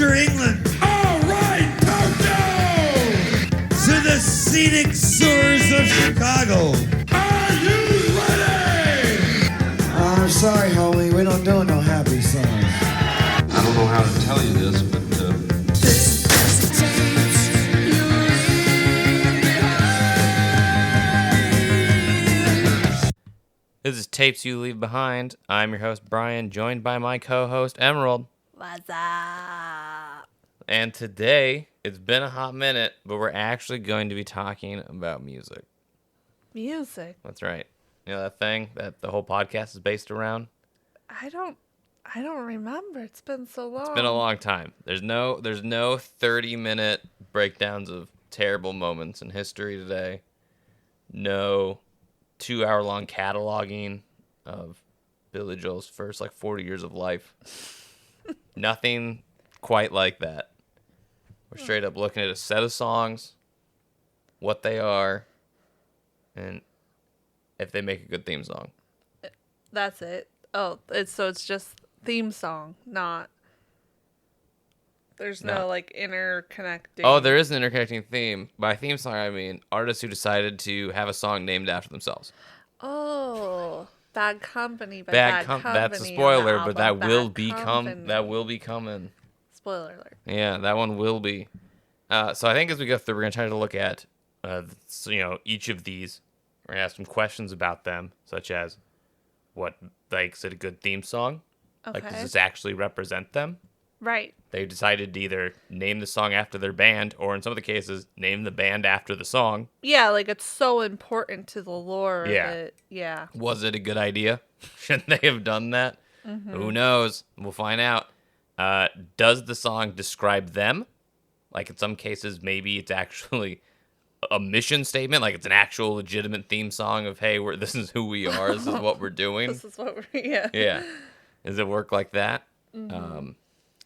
Manchester, England. All right, Tokyo! To the scenic shores of Chicago. Are you ready? I'm sorry, homie. We don't do no happy songs. I don't know how to tell you this, but This is Tapes You Leave Behind. I'm your host, Brian, joined by my co-host, Emerald. What's up? And today, it's been a hot minute, but we're actually going to be talking about music. Music? That's right. You know that thing that the whole podcast is based around? I don't remember. It's been so long. It's been a long time. There's no 30-minute breakdowns of terrible moments in history today. No 2-hour-long cataloging of Billy Joel's first 40 years of life. Nothing quite like that. We're straight up looking at a set of songs, what they are, and if they make a good theme song. That's it. Oh, it's just theme song, not. There's no interconnecting. Oh, there is an interconnecting theme. By theme song, I mean artists who decided to have a song named after themselves. Oh, Bad Company. Bad Company. That's a spoiler, but that will be coming. Spoiler alert. Yeah, that one will be. So I think as we go through, we're gonna try to look at, each of these. We're gonna ask some questions about them, such as, what makes it a good theme song? Okay. Does this actually represent them? Right. They decided to either name the song after their band, or in some of the cases, name the band after the song. Yeah, it's so important to the lore. Yeah. Yeah. Was it a good idea? Shouldn't they have done that? Mm-hmm. Who knows? We'll find out. Does the song describe them? In some cases, maybe it's actually a mission statement. It's an actual legitimate theme song of, hey, this is who we are. This is what we're doing. This is what we're, yeah. Yeah. Does it work like that? Mm-hmm.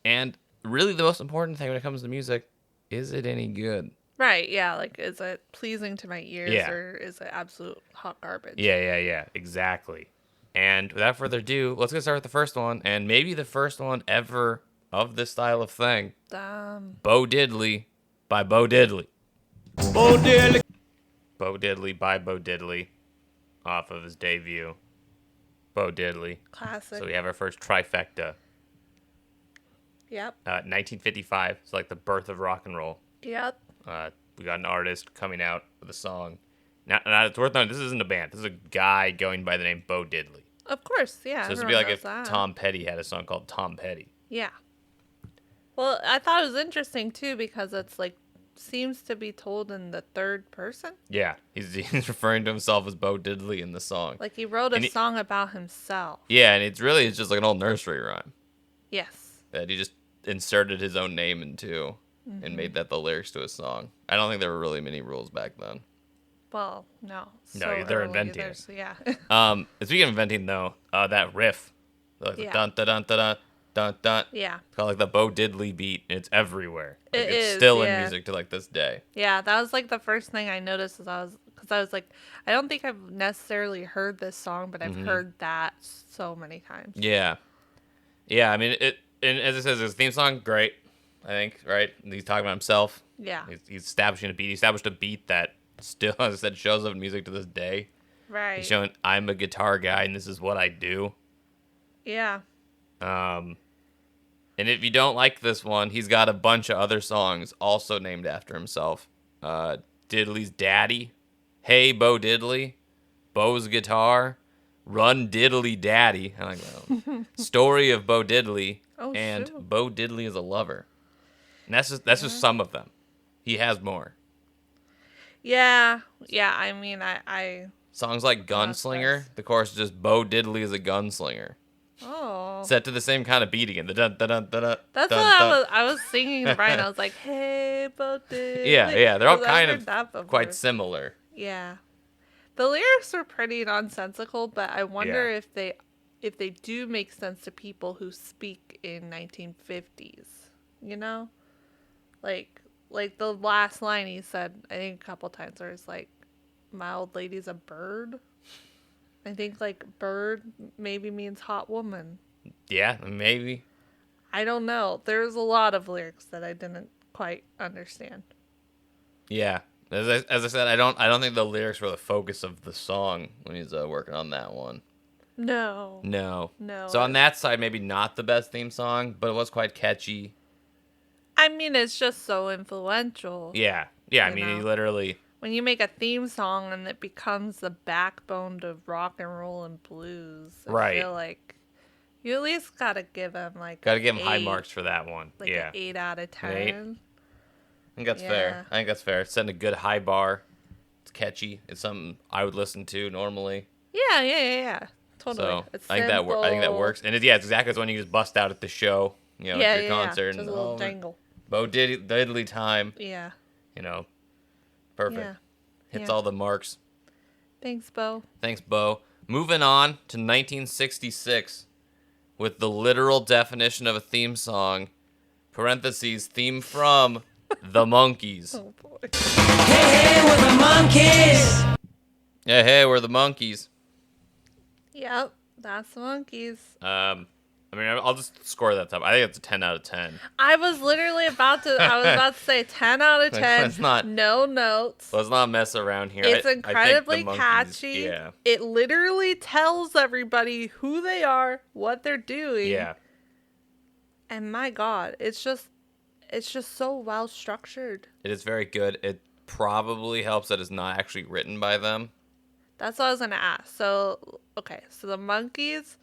And really the most important thing when it comes to music, is it any good? Right, yeah. Is it pleasing to my ears, Yeah. or is it absolute hot garbage? Yeah, exactly. And without further ado, let's get started with the first one, and maybe the first one ever of this style of thing. Bo Diddley by Bo Diddley. Bo Diddley. Bo Diddley by Bo Diddley, off of his debut. Bo Diddley. Classic. So we have our first trifecta. Yep. 1955, it's the birth of rock and roll. Yep. We got an artist coming out with a song. Now, it's worth noting, this isn't a band. This is a guy going by the name Bo Diddley. Of course, yeah. So this would be if Tom Petty had a song called Tom Petty. Yeah. Well, I thought it was interesting, too, because it's, seems to be told in the third person. Yeah, he's referring to himself as Bo Diddley in the song. He wrote a song about himself. Yeah, and it's just an old nursery rhyme. Yes. That he just inserted his own name into and made that the lyrics to his song. I don't think there were really many rules back then. Well, no. No, they're inventing it. Yeah. Speaking of inventing, though, that riff, the dun dun dun dun dun dun. Yeah. It's called the Bo Diddley beat, and it's everywhere. It it's is, still yeah. in music to this day. Yeah, that was the first thing I noticed because I was I don't think I've necessarily heard this song, but I've heard that so many times. Yeah. Yeah, I mean, and as it says, his theme song, great, I think, right? He's talking about himself. Yeah. He's establishing a beat. He established a beat that still, as I said, shows up in music to this day. Right. He's showing, I'm a guitar guy, and this is what I do. Yeah. And if you don't like this one, he's got a bunch of other songs also named after himself. Diddley's Daddy, Hey Bo Diddley, Bo's Guitar, Run Diddley Daddy, I like that. Story of Bo Diddley, and shoot. Bo Diddley is a Lover. And that's just some of them. He has more. Yeah. Yeah, I mean, I Songs like Gunslinger, the chorus is just Bo Diddley is a gunslinger. Oh. Set to the same kind of beat again. The dun dun dun dun dun. That's dun, what dun. I was singing to Brian. I was like, hey, Bo Diddley. Yeah, they're all 'Cause I've kind heard that of before. quite similar. Yeah. The lyrics were pretty nonsensical, but I wonder Yeah. if they do make sense to people who speak in 1950s. You know? Like the last line he said, I think a couple times, where it's my old lady's a bird. I think bird maybe means hot woman. Yeah, maybe. I don't know. There's a lot of lyrics that I didn't quite understand. Yeah. As I said, I don't think the lyrics were the focus of the song when he's working on that one. No. No. No. So on that side, maybe not the best theme song, but it was quite catchy. I mean, it's just so influential. Yeah. Yeah, I You mean, he know. literally... When you make a theme song and it becomes the backbone of rock and roll and blues, I feel like you at least gotta give him like Gotta give him high 8, marks for that one. like yeah. an 8 out of 10. An 8? I think that's fair. I think that's fair. It's setting a good high bar. It's catchy. It's something I would listen to normally. Yeah. Totally. So It's I think that works. And it's exactly the one you just bust out at the show, at your concert. Just And, a little jangle. Bo Diddley time. Yeah. Perfect. Yeah. Hits all the marks. Thanks, Bo. Thanks, Bo. Moving on to 1966 with the literal definition of a theme song, parentheses, theme from The Monkees. Oh boy. Hey, we're the monkeys. Yeah, hey, we're the Monkees. Yep, that's the Monkees. I mean, I'll just score that top. I think it's a 10 out of 10. I was literally about to say 10 out of 10. Let's not- No notes. Let's not mess around here. It's I think incredibly the Monkees, catchy. Yeah. It literally tells everybody who they are, what they're doing. Yeah. And my God, it's just so well structured. It is very good. It probably helps that it's not actually written by them. That's what I was gonna ask. So, okay, so the Monkees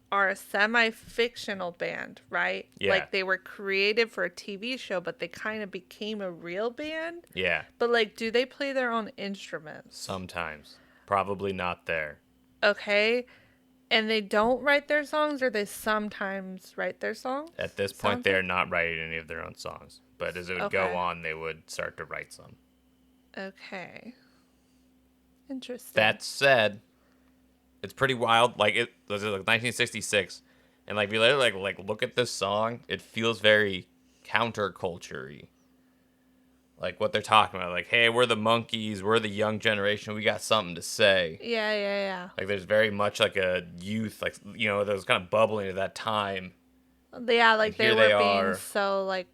are a semi-fictional band, right? Yeah. Like they were created for a TV show, but they kind of became a real band. Yeah. But like, do they play their own instruments? Sometimes. Probably not there. Okay. And they don't write their songs, or they sometimes write their songs? At this point, they're not writing any of their own songs. But as it would go on, they would start to write some. Okay. Interesting. That said, it's pretty wild. Like, it was like 1966. And like, if you literally like look at this song, it feels very counterculture-y. Like what they're talking about. Like, hey, we're the Monkees. We're the young generation. We got something to say. Yeah. Like, there's very much like a youth, like, that was kind of bubbling at that time. Yeah, like And they here were they being are. so like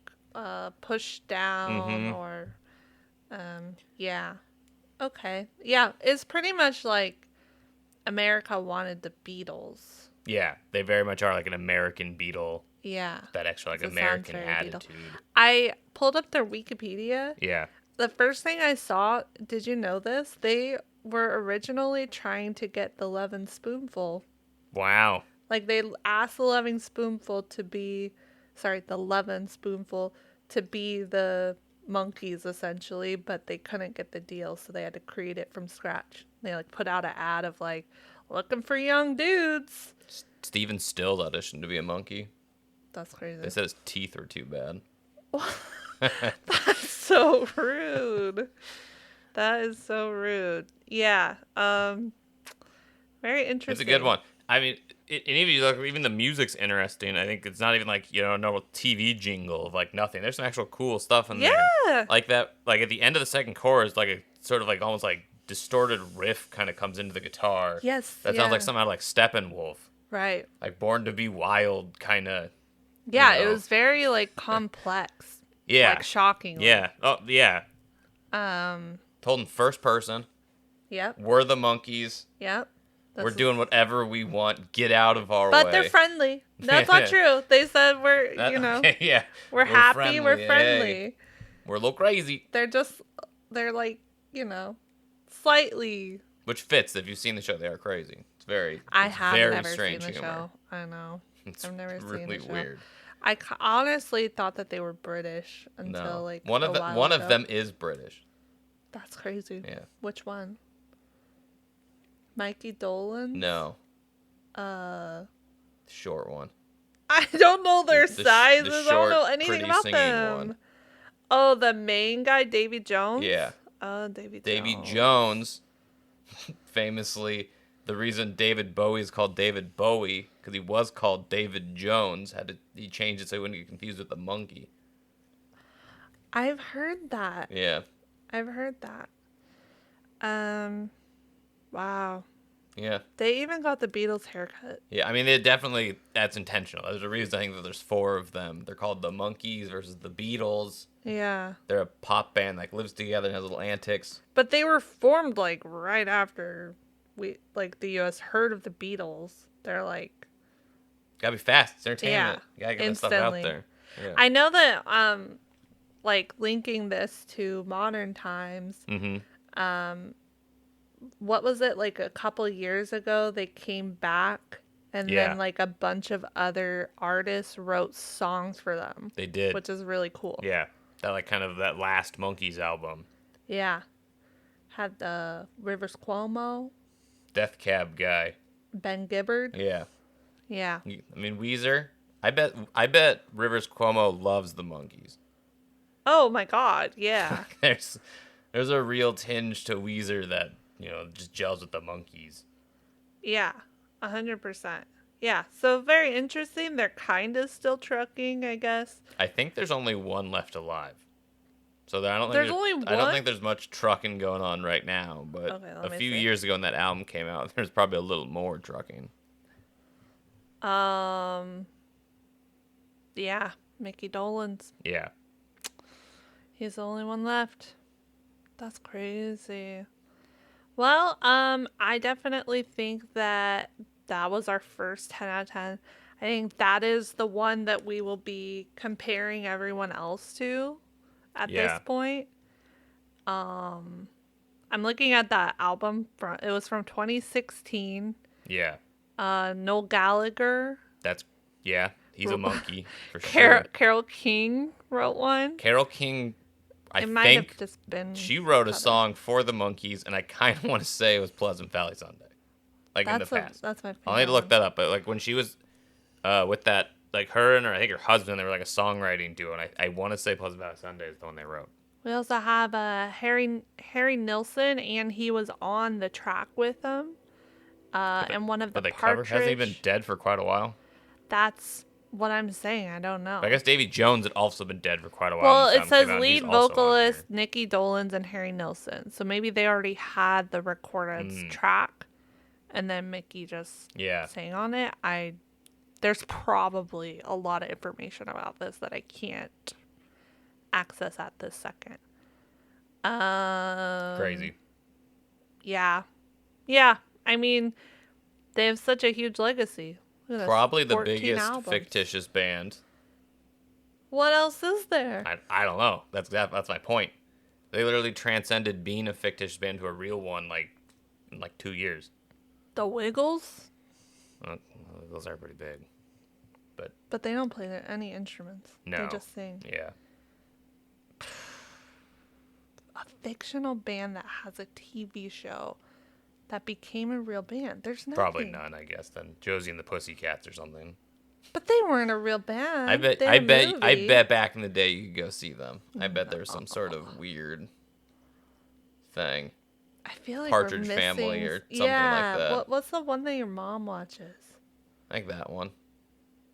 pushed down or yeah. Okay. Yeah, it's pretty much like America wanted the Beatles. Yeah, they very much are like an American Beatle. Yeah. That actual like It sounds American very Beatle. attitude. I pulled up their Wikipedia. Yeah. The first thing I saw, did you know this? They were originally trying to get the Lovin' Spoonful. Wow. Like they asked the Lovin' Spoonful to be the Monkees essentially, but they couldn't get the deal, so they had to create it from scratch. They like put out an ad of like looking for young dudes. Steven Stills auditioned to be a monkey. That's crazy. They said his teeth were too bad. That's so rude. That is so rude. Yeah. Very interesting. It's a good one. I mean, and even the music's interesting. I think it's not even like, a normal TV jingle of like nothing. There's some actual cool stuff in there. Yeah. Like that, like at the end of the second chorus, like a sort of like almost like distorted riff kind of comes into the guitar. Yes. That sounds like something out of like Steppenwolf. Right. Like Born to Be Wild kind of. Yeah, it was very like complex. Yeah. Like shocking. Yeah. Oh, yeah. Told in first person. Yep. We're the Monkees. Yep. We're doing whatever we want. Get out of our way. But they're friendly. That's not true. They said we're, yeah. we're happy, we're friendly. Hey. We're a little crazy. They're like, slightly. Which fits. If you've seen the show, they are crazy. I have very never strange seen the humor. show. I know. It's I've never seen really the show. weird. I honestly thought that they were British until No. like one a of while one ago. of them is British. That's crazy. Yeah. Which one? Mikey Dolenz? No. Short one. I don't know their The sizes. I don't know short, anything pretty about singing them. one. Oh, the main guy, Davy Jones? Yeah. Oh, Davy Jones. Davy Jones, famously, the reason David Bowie is called David Bowie, because he was called David Jones, he changed it so he wouldn't get confused with the monkey. I've heard that. Yeah. I've heard that. Wow. Yeah. They even got the Beatles haircut. Yeah, I mean, that's intentional. There's a reason I think that there's 4 of them. They're called the Monkees versus the Beatles. Yeah. They're a pop band that lives together and has little antics. But they were formed like right after the US heard of the Beatles. They're like, Gotta be fast. It's entertainment. Yeah, You gotta get that stuff out instantly. there. Yeah. I know that like linking this to modern times, Mm-hmm. what was it, like a couple years ago they came back and Yeah. then like a bunch of other artists wrote songs for them. They did. Which is really cool. Yeah. That like kind of that last Monkees album. Yeah. Had the Rivers Cuomo, Death Cab guy. Ben Gibbard. Yeah. Yeah. I mean, Weezer. I bet Rivers Cuomo loves the Monkees. Oh my God. Yeah. There's a real tinge to Weezer that, just gels with the Monkees. Yeah. 100%. Yeah. So very interesting. They're kind of still trucking, I guess. I think there's only one left alive. So I don't think There's only I don't one? think there's much trucking going on right now, but Okay, let a me few see. years ago when that album came out, there's probably a little more trucking. Yeah. Mickey Dolenz. Yeah. He's the only one left. That's crazy. Well, I definitely think that was our first 10 out of 10. I think that is the one that we will be comparing everyone else to at Yeah. this point. I'm looking at that album. It was from 2016. Yeah. Noel Gallagher. He's a monkey for sure. Carole King wrote one. Carole King, I It might think have just been. she wrote a covered. song for the Monkees, and I kind of want to say it was Pleasant Valley Sunday, like in the past. That's my favorite. I'll need to look one. that up, but like when she was with that, like her and I think her husband, they were like a songwriting duo, and I want to say Pleasant Valley Sunday is the one they wrote. We also have Harry Nilsson, and he was on the track with them. And one of the But they cover hasn't he been Partridge. dead for quite a while? That's what I'm saying. I don't know. But I guess Davy Jones had also been dead for quite a while. Well, when this it album says came out, and he's lead also on vocalist here. Nikki Dolenz and Harry Nilsson. So maybe they already had the recorded track, and then Mickey just Yeah. sang on it. There's probably a lot of information about this that I can't access at this second. Crazy. Yeah. Yeah. I mean, they have such a huge legacy. Look at this, Probably the 14 biggest albums. fictitious band. What else is there? I don't know. That's my point. They literally transcended being a fictitious band to a real one in 2 years. The Wiggles? Those are pretty big. But they don't play any instruments. No. They just sing. Yeah. A fictional band that has a TV show that became a real band. There's nothing. Probably none, I guess, then. Josie and the Pussycats or something. But they weren't a real band. I bet They had a movie. back in the day you could go see them. I bet there was some sort of weird thing. I feel like Partridge we're Family missing... or something like that. What's the one that your mom watches? I think that one.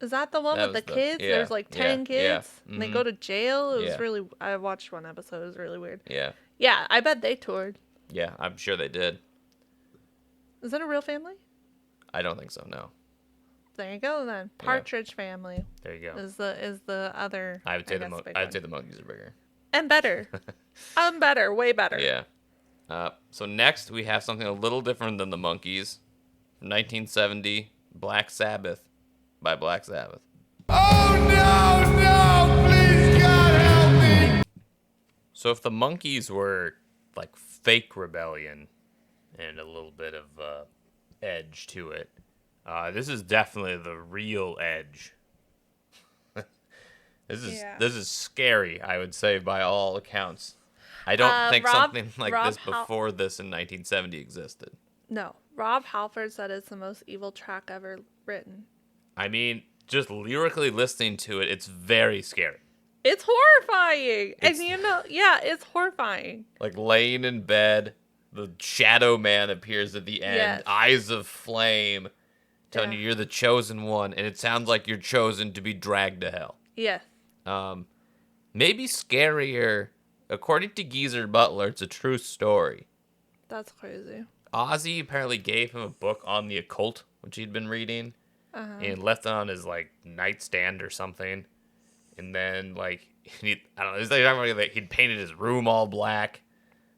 Is that the one That with the was the- kids? yeah, There's like 10 yeah, kids. yeah, And they mhm. go to jail. It was Yeah. really... I watched one episode. It was really weird. Yeah. Yeah, I bet they toured. Yeah, I'm sure they did. Is that a real family? I don't think so, no. There you go then. Partridge Family There you go. is the other. I would say guess, big I'd one. say the Monkees are bigger. And better. Better, way better. Yeah. So next we have something a little different than the Monkees. From 1970, Black Sabbath by Black Sabbath. Oh no, please God help me! So if the Monkees were like fake rebellion and a little bit of edge to it, this is definitely the real edge. This is scary, I would say, by all accounts. I don't think something like this before this in 1970 existed. No. Rob Halford said it's the most evil track ever written. I mean, just lyrically listening to it, it's very scary. It's horrifying. And it's horrifying. Like laying in bed, the shadow man appears at the end, Yes. eyes of flame, telling Yeah. you you're the chosen one, and it sounds like you're chosen to be dragged to hell. Yes. Maybe scarier, according to Geezer Butler, it's a true story. That's crazy. Ozzy apparently gave him a book on the occult, which he'd been reading, and left it on his like nightstand or something. And then like I don't know, it's like he'd painted his room all black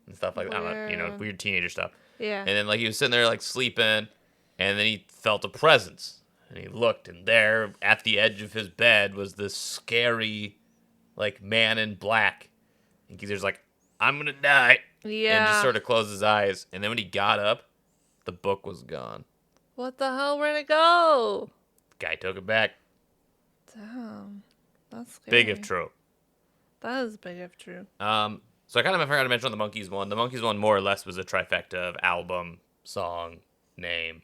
and stuff like that. I don't know, Weird. weird teenager stuff. Yeah. And then like he was sitting there like sleeping, and then he felt a presence, and he looked, and there at the edge of his bed was this scary, like man in black. And Geezer's like, "I'm gonna die." Yeah. And just sort of closed his eyes. And then when he got up, the book was gone. What the hell? Where'd it go? Guy took it back. Damn. That's scary. Big if true. That is big if true. So I kind of forgot to mention on the Monkees one. The Monkees one more or less was a trifecta of album, song, name.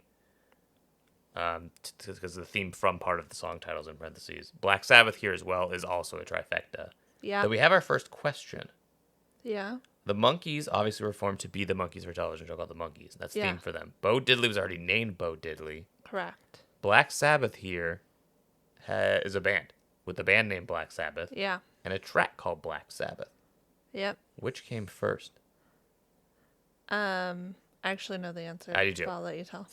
Because the theme from part of the song titles in parentheses. Black Sabbath here as well is also a trifecta. Yeah. So we have our first question. Yeah. The Monkees obviously were formed to be the Monkees for television show called The Monkees. That's Yeah. theme for them. Bo Diddley was already named Bo Diddley. Correct. Black Sabbath here is a band with a band named Black Sabbath Yeah. and a track called Black Sabbath. Yep. Which came first? I actually know the answer. I do too. But I'll let you tell.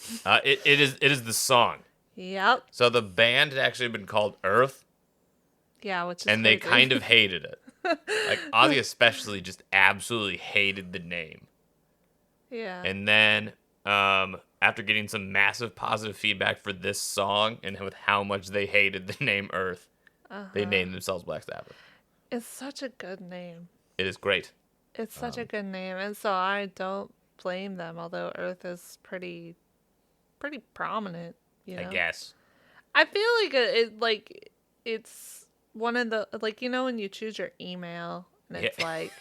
It is the song. Yep. So the band had actually been called Earth, Yeah, which is and they crazy. kind of hated it. Like Ozzy especially just absolutely hated the name. Yeah. And then after getting some massive positive feedback for this song and with how much they hated the name Earth, they named themselves Black Sabbath. It's such a good name. It is great. It's such a good name, and so I don't blame them. Although Earth is pretty prominent, you know. I guess. I feel like it's one of the like when you choose your email and it's Yeah. like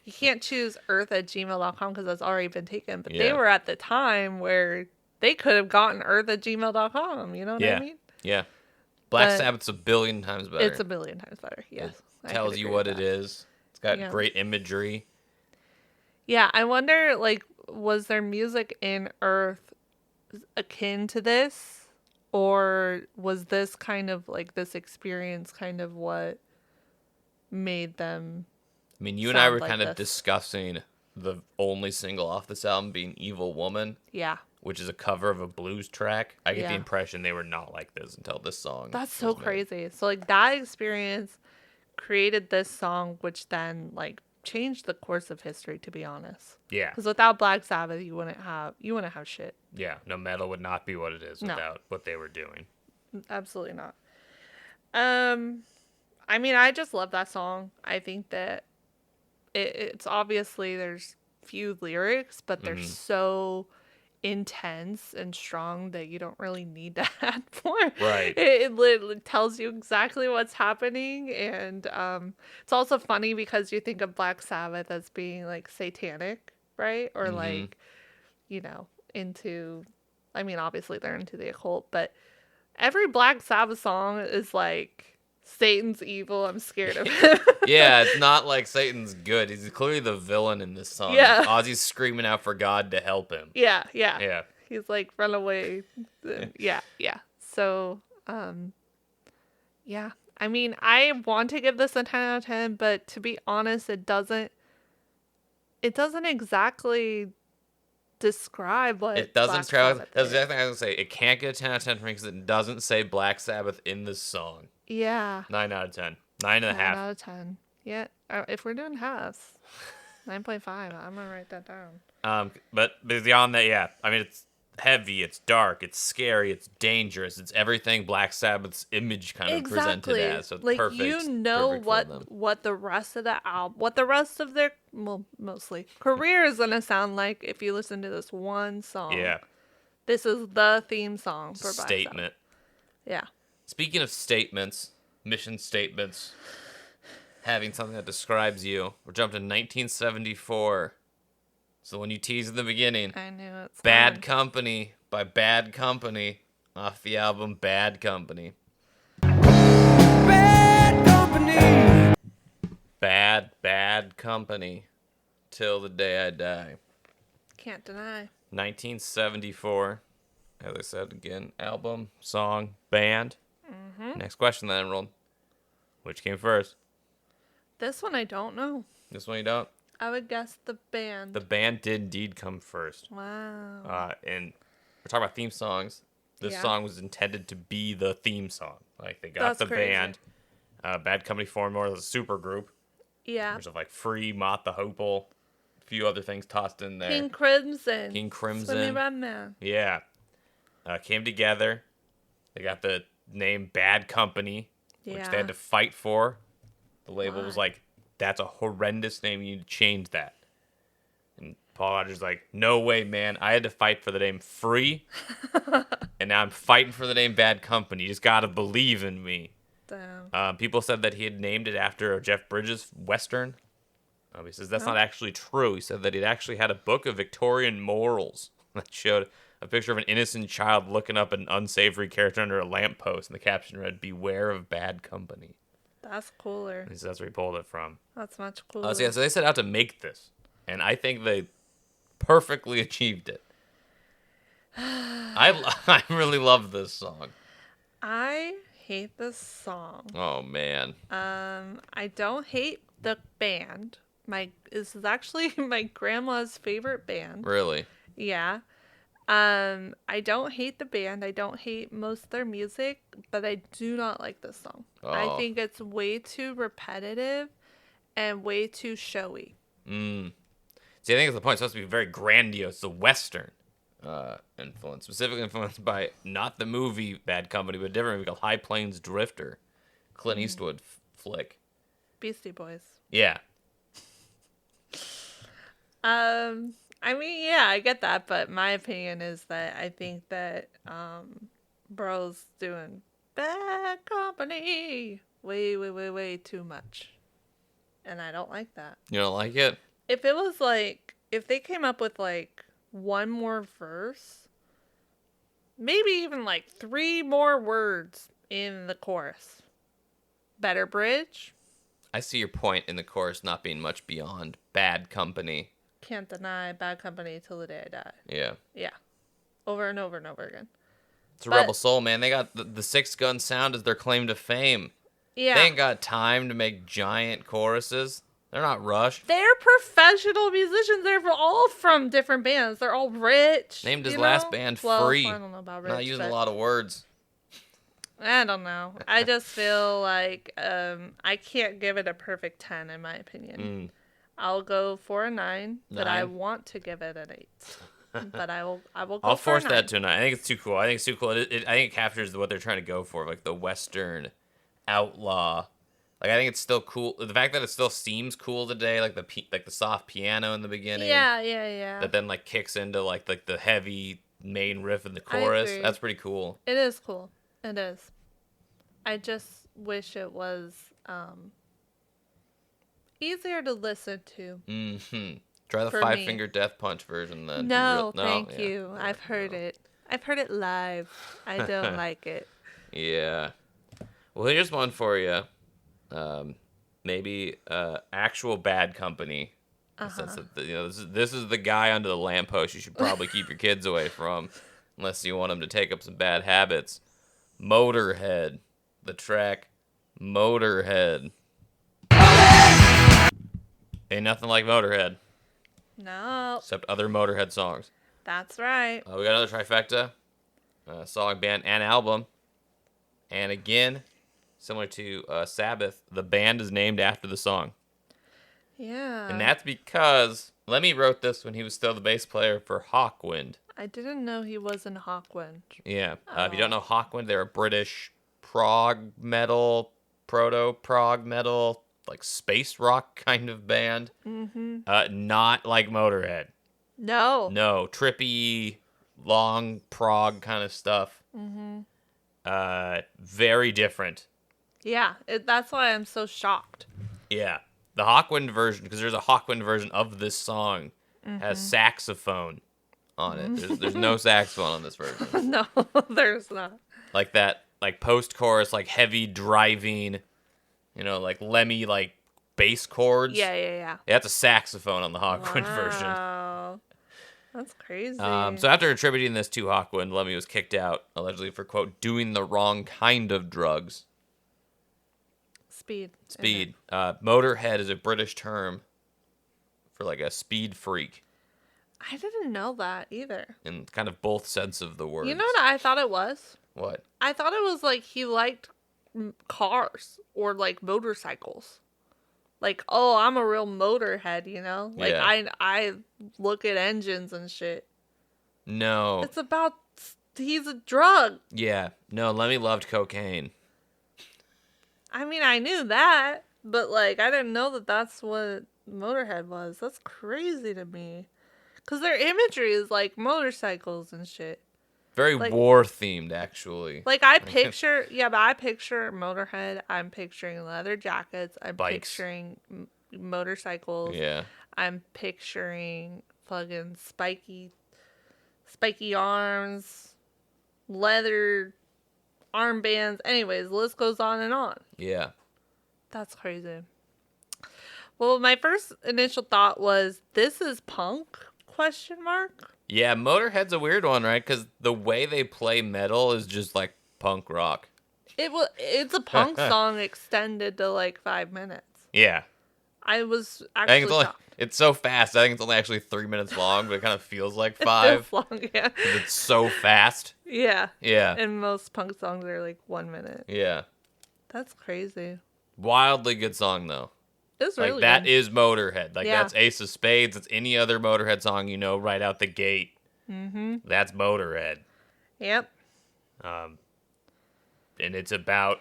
you can't choose earth@gmail.com because that's already been taken. But they Yeah. were at the time where they could have gotten earth@gmail.com. You know what I mean? Yeah. Black But Sabbath's a billion times better. It's a billion times better. Yes. I Tells could you agree what with it that. is. It's got Yeah. great imagery. Yeah, I wonder, like, was their music in Earth akin to this? Or was this kind of, like, this experience kind of what made them... I mean, you and I Sound were like kind of this. discussing the only single off this album being Evil Woman, Yeah. which is a cover of a blues track. I get the Yeah. impression they were not like this until this song. That's so was made. crazy. So, like, that experience created this song, which then, like, changed the course of history, to be honest. Yeah. Because without Black Sabbath, you wouldn't have shit. Yeah. No, metal would not be what it is No. without what they were doing. Absolutely not. I mean, I just love that song. I think that it's obviously there's few lyrics, but they're so intense and strong that you don't really need to add more. Right. It literally tells you exactly what's happening, and it's also funny because you think of Black Sabbath as being like satanic, right? Or like, into. I mean, obviously they're into the occult, but every Black Sabbath song is like Satan's evil. I'm scared of him. Yeah, it's not like Satan's good. He's clearly the villain in this song. Yeah. Ozzy's screaming out for God to help him. Yeah. Yeah. He's like, run away. Yeah. So, yeah. I mean, I want to give this a 10 out of 10, but to be honest, it doesn't exactly describe what It doesn't Black travel. Sabbath That's is. exactly what I was going to say. It can't get a 10 out of 10 for me because it doesn't say Black Sabbath in this song. Yeah. 9 out of 10. 9 and a 9 half. out of 10. Yeah. If we're doing halves, 9.5. I'm going to write that down. But beyond that, yeah. I mean, it's heavy, it's dark, it's scary, it's dangerous. It's everything Black Sabbath's image kind of presented as. So it's like perfect. you know perfect for them. what the rest of the album, what the rest of their mostly career is gonna sound like if you listen to this one song. Yeah. This is the theme song for Black Sabbath. Statement. Yeah. Speaking of statements, mission statements, having something that describes you, we're jumping to 1974. So when you tease in the beginning, I knew it's Bad Company by Bad Company off the album Bad Company. Bad Company. Till the Day I Die. Can't deny. 1974. As I said again, album, song, band. Next question then, Emerald. Which came first? This one I don't know. This one you don't? I would guess the band. The band did indeed come first. Wow. And we're talking about theme songs. This Yeah. song was intended to be the theme song. Like, they got That's the crazy. band. Bad Company formed more as a super group. Yeah. There's like Free, Mott the Hopel, a few other things tossed in there. King Crimson. King Crimson. Swimmy Red Man. Yeah. Came together. They got the name Bad Company, which Yeah. they had to fight for. The label was Why? like, that's a horrendous name. You need to change that. And Paul Rodgers like, no way, man. I had to fight for the name Free. And now I'm fighting for the name Bad Company. You just got to believe in me. Damn. People said that he had named it after a Jeff Bridges Western. He says that's not actually true. He said that he'd actually had a book of Victorian morals that showed a picture of an innocent child looking up an unsavory character under a lamppost, and the caption read, "Beware of bad company." That's cooler. He says that's where he pulled it from. That's much cooler. So they set out to make this, and I think they perfectly achieved it. I really love this song. I hate this song. Oh man. I don't hate the band. This is actually my grandma's favorite band. Really? Yeah. I don't hate the band. I don't hate most of their music, but I do not like this song. I Oh. think it's way too repetitive and way too showy. See, I think it's the point. It's supposed to be very grandiose. It's a Western influence, specifically influenced by not the movie Bad Company, but a different movie called High Plains Drifter, Clint Eastwood flick. Beastie Boys. Yeah. I mean, yeah, I get that, but my opinion is that I think that bro's doing Bad Company way too much. And I don't like that. You don't like it? If it was like, if they came up with like one more verse, maybe even like 3 more words in the chorus. Better bridge. I see your point in the chorus not being much beyond Bad Company. Can't deny Bad Company till the day I die. Yeah. Yeah. Over and over and over again. It's a But- rebel soul, man. They got the six gun sound as their claim to fame. Yeah. They ain't got time to make giant choruses. They're not rushed. They're professional musicians. They're all from different bands. They're all rich. Named his you last know? band Well, Free. I don't know about rich. Not using a but lot of words. I don't know. I just feel like I can't give it a perfect 10 in my opinion. I'll go for a 9, but I 9? want to give it an 8. But I will go I'll for a force 9. that to a 9. I think it's too cool. I think it's too cool. I think it captures what they're trying to go for, like the Western outlaw. Like, I think it's still cool. The fact that it still seems cool today, like the soft piano in the beginning. Yeah. That then like kicks into like the heavy main riff in the I chorus. agree. That's pretty cool. It is cool. It is. I just wish it was easier to listen to. Try the For 5 me. Finger Death Punch version then. No, No, thank yeah. you. Yeah, I've heard no. it. I've heard it live. I don't like it. Yeah. Well, here's one for you. Maybe actual Bad Company. In the sense that, this is the guy under the lamppost you should probably keep your kids away from, unless you want them to take up some bad habits. Motorhead. The track Motorhead. Ain't nothing like Motorhead, No, except other Motorhead songs. that's right. We got another trifecta. Song, band, and album. And again, similar to Sabbath, the band is named after the song. Yeah. And that's because Lemmy wrote this when he was still the bass player for Hawkwind. I didn't know he was in Hawkwind. Yeah. If you don't know Hawkwind, they're a British prog metal, proto-prog metal, like space rock kind of band. Not like Motorhead. No. No, trippy, long prog kind of stuff. Very different. Yeah, that's why I'm so shocked. Yeah. The Hawkwind version, because there's a Hawkwind version of this song, has saxophone on it. There's no saxophone on this version. No, there's not. Like that, like post-chorus, like heavy driving, like Lemmy, like bass chords. Yeah. That's a saxophone on the Hawkwind version. Wow. That's crazy. So after attributing this to Hawkwind, Lemmy was kicked out, allegedly for, quote, doing the wrong kind of drugs. Speed. Speed. Motorhead is a British term for like a speed freak I didn't know that either. in kind of both sense of the words. You know what I thought it was? What? I thought it was like he liked cars or like motorcycles. Like, oh, I'm a real motorhead, you know? Like, Yeah. I look at engines and shit. No. It's about, he's a drug. Yeah. No, Lemmy loved cocaine. I mean, I knew that, but like, I didn't know that that's what Motorhead was. That's crazy to me. Because their imagery is like motorcycles and shit. Very Like- war themed, actually. Like, I picture, yeah, but I picture Motorhead. I'm picturing leather jackets. I'm Bikes. picturing motorcycles. Yeah. I'm picturing fucking spiky arms, leather armbands. Anyways, the list goes on and on. Yeah. That's crazy. Well, my first initial thought was, this is punk? Question mark. Yeah, Motorhead's a weird one, right? Because the way they play metal is just like punk rock. It's a punk song extended to like 5 minutes. Yeah. I was I think actually it's only, shocked. it's so fast. I think it's only actually 3 minutes long, but it kind of feels like It 5. feels long, yeah. It's so fast. Yeah. Yeah. And most punk songs are like 1 minute. Yeah. That's crazy. Wildly good song, though. It's Like, really that good. is Motorhead. Like, Yeah. that's Ace of Spades. It's any other Motorhead song you know right out the gate. Mm-hmm. That's Motorhead. Yep. And it's about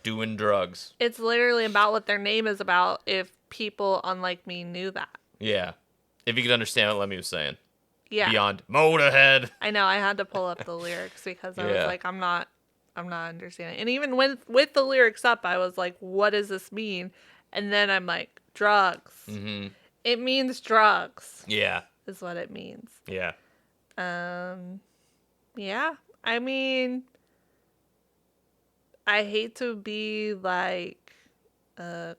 doing drugs. It's literally about what their name is about if people unlike me knew that. Yeah. If you could understand what Lemmy was saying. Yeah. Beyond Motorhead. I know. I had to pull up the lyrics because I was Yeah. like, I'm not understanding. And even with the lyrics up, I was like, what does this mean? And then I'm like, drugs. Mm-hmm. It means drugs Yeah. is what it means. Yeah. Yeah. I mean, I hate to be like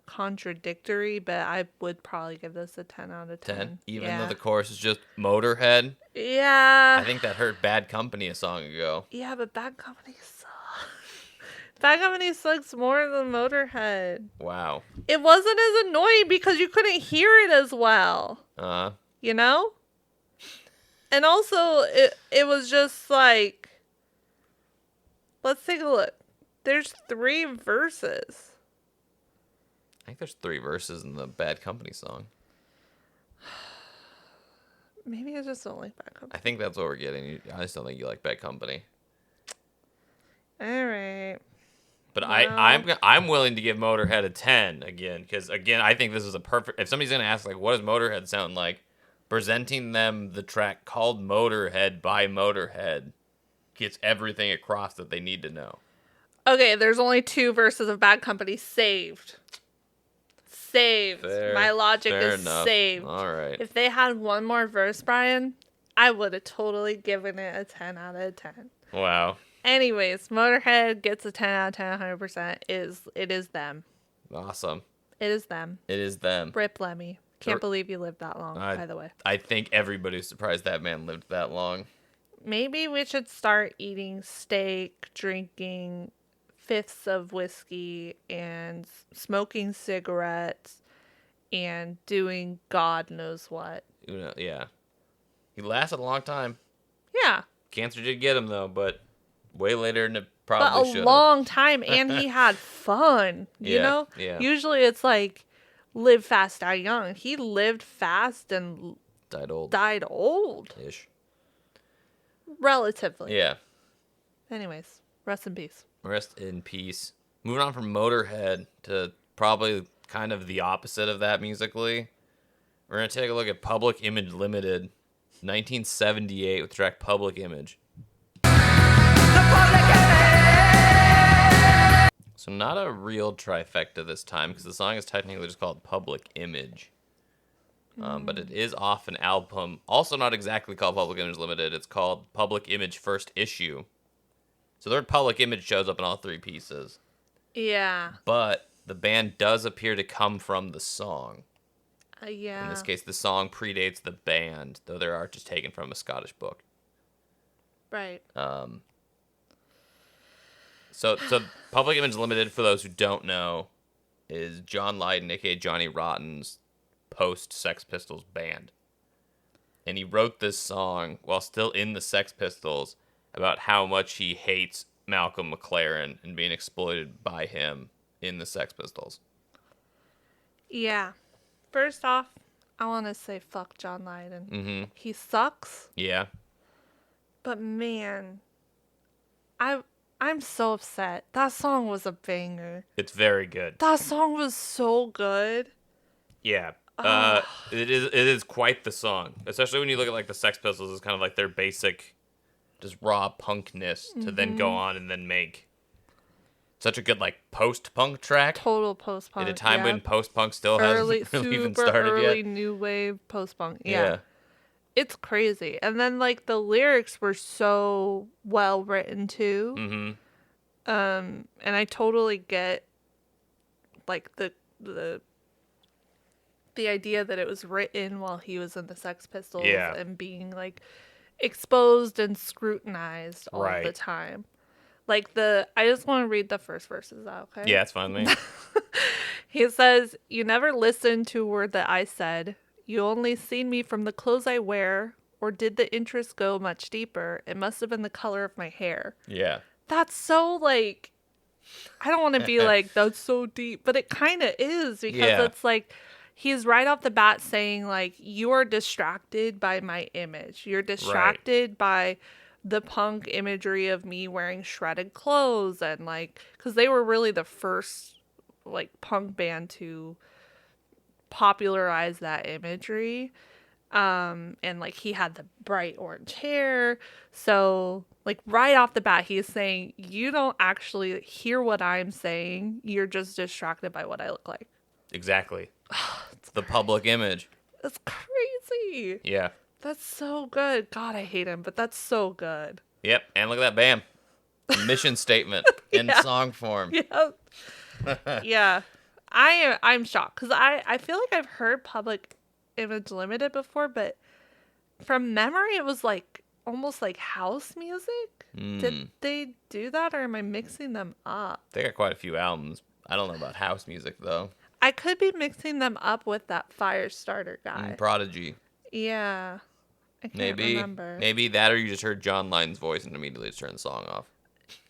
contradictory, but I would probably give this a 10 out of 10. 10. Even yeah. though the chorus is just Motorhead. Yeah. I think that hurt Bad Company a song ago. Yeah, but Bad Company sucks. Bad Company sucks more than Motorhead. Wow. It wasn't as annoying because you couldn't hear it as well. You know? And also, it was just like, let's take a look. There's 3 verses. I think there's 3 verses in the Bad Company song. Maybe I just don't like Bad Company. I think that's what we're getting. I just don't think you like Bad Company. All right. But Well- I'm willing to give Motorhead a 10 again, because again I think this is a perfect. If somebody's gonna ask like, what does Motorhead sound like, presenting them the track called Motorhead by Motorhead gets everything across that they need to know. Okay, there's only 2 verses of Bad Company saved. Saved. My logic Fair is enough. saved. All right. If they had one more verse, Brian, I would have totally given it a 10 out of 10. Wow. Anyways, Motorhead gets a 10 out of 10, 100%. It is them. Awesome. It is them. It is them. Rip Lemmy. Can't Sure. believe you lived that long, by the way. I think everybody's surprised that man lived that long. Maybe we should start eating steak, drinking 5ths of whiskey, and smoking cigarettes, and doing God knows what. You know, yeah. He lasted a long time. Yeah. Cancer did get him though, but way later than it But probably a should. long time, and he had fun, you Yeah, know? yeah. Usually it's like, live fast, die young. He lived fast and Died old. died old, Ish. relatively. Yeah. Anyways, rest in peace. Rest in peace. Moving on from Motorhead to probably kind of the opposite of that musically. We're going to take a look at Public Image Limited, 1978, with the track Public Image. So not a real trifecta this time, because the song is technically just called Public Image. But it is off an album, also not exactly called Public Image Limited. It's called Public Image First Issue. So the word Public Image shows up in all 3 pieces. Yeah. But the band does appear to come from the song. Yeah. In this case, the song predates the band, though their art is taken from a Scottish book. Right. So Public Image Limited, for those who don't know, is John Lydon, aka Johnny Rotten's post Sex Pistols band. And he wrote this song while still in the Sex Pistols about how much he hates Malcolm McLaren and being exploited by him in the Sex Pistols. Yeah. First off, I want to say fuck John Lydon. Mm-hmm. He sucks, Yeah. but man, I'm so upset. That song was a banger. It's very good. That song was so good. Yeah. It is quite the song. Especially when you look at like the Sex Pistols as kind of like their basic just raw punkness to then go on and then make such a good like post-punk track Total post-punk. at a time yeah. when post-punk still early, hasn't really even super started early yet. new wave post-punk. Yeah. It's crazy. And then like the lyrics were so well written too. Mm-hmm. And I totally get like the idea that it was written while he was in the Sex Pistols Yeah. and being like exposed and scrutinized all the Right. time. Like I just want to read the first verse. Is that okay? Yeah, it's fine with me. He says, "You never listened to a word that I said. You only seen me from the clothes I wear, or did the interest go much deeper? It must have been the color of my hair." Yeah. That's so like, I don't want to be like, that's so deep, but it kind of is because Yeah. it's like, he's right off the bat saying like, you are distracted by my image. You're distracted by the punk imagery of me wearing shredded clothes and like, because they were really the first like punk band to popularize that imagery. And like he had the bright orange hair. So like right off the bat, he's saying, you don't actually hear what I'm saying. You're just distracted by what I look like. Exactly. It's the public image. That's crazy. Yeah. That's so good. God, I hate him, but that's so good. Yep. And look at that, bam. Mission statement in Yeah. song form. Yeah. Yeah. I'm shocked because I feel like I've heard Public Image Limited before, but from memory, it was like almost like house music. Did they do that, or am I mixing them up? They got quite a few albums. I don't know about house music though. I could be mixing them up with that Firestarter guy. Prodigy. Yeah. I can't remember. Maybe that, or you just heard John Lyne's voice and immediately just turned the song off.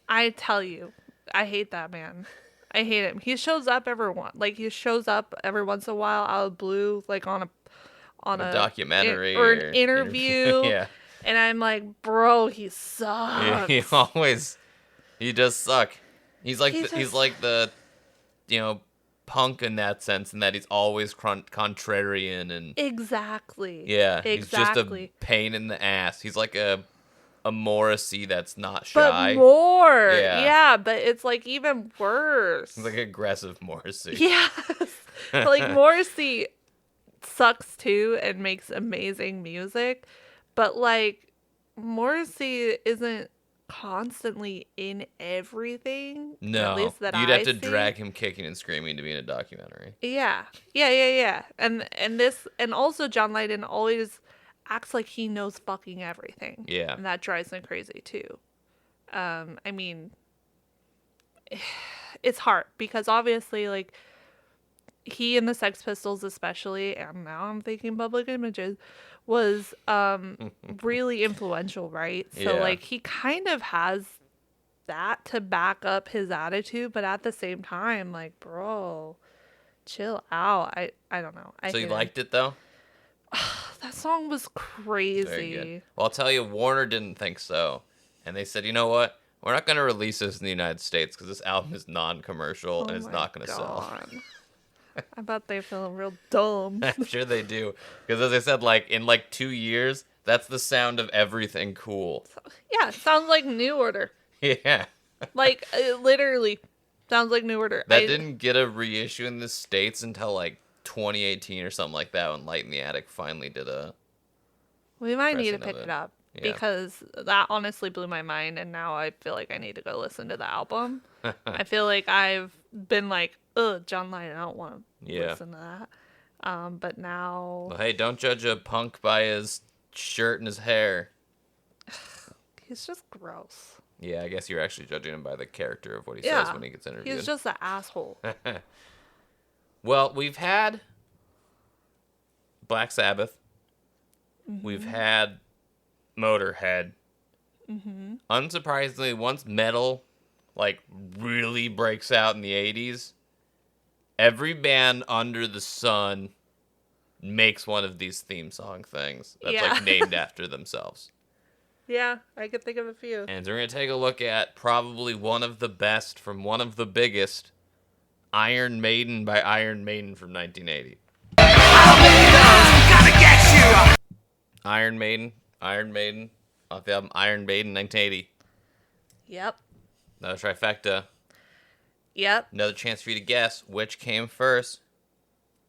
I tell you, I hate that man. I hate him. He shows up every once in a while out of blue, like on a documentary or an interview. Yeah. And I'm like, bro, he sucks. He does suck. He's like He like the punk in that sense, in that he's always contrarian and Exactly. yeah, Exactly. he's just a pain in the ass. He's like a Morrissey that's not shy. But more. Yeah. Yeah, but it's like even worse. He's like aggressive Morrissey. Yes. But like Morrissey sucks too and makes amazing music, but like Morrissey isn't constantly in everything. No, At least that you'd have to see. drag him kicking and screaming to be in a documentary. Yeah. And also John Lydon always acts like he knows fucking everything. Yeah. And that drives me crazy too. I mean, it's hard because obviously like he and the Sex Pistols especially, and now I'm thinking Public Images, was really influential, right? So Yeah. like he kind of has that to back up his attitude, but at the same time, like, bro, chill out. I don't know. So you liked it though? that song was Very good. crazy. Well, I'll tell you, Warner didn't think so, and they said, you know what? We're not going to release this in the United States because this album is non-commercial and it's my not going to sell. God. I bet they feel real dumb. I'm sure they do, because as I said, like in like 2 years, that's the sound of everything cool. Yeah, it sounds like New Order. Yeah, Like, it literally sounds like New Order. that didn't get a reissue in the States until like 2018 or something like that, when Light in the Attic finally did a. We might need to pressing of pick it. it up Yeah. because that honestly blew my mind, and now I feel like I need to go listen to the album. I feel like I've been like, ugh, John Lydon, I don't want to Yeah. listen to that. But now Well, hey, don't judge a punk by his shirt and his hair. he's just gross. Yeah, I guess you're actually judging him by the character of what he Yeah, says when he gets interviewed. he's just an asshole. Well, we've had Black Sabbath. We've had Motorhead. Unsurprisingly, once metal like really breaks out in the 80s, every band under the sun makes one of these theme song things that's Yeah. like named after themselves. Yeah, I could think of a few. And we're going to take a look at probably one of the best from one of the biggest, Iron Maiden by Iron Maiden from 1980. Iron Maiden, off the album Iron Maiden 1980. Yep. Another trifecta. Yep. Another chance for you to guess which came first.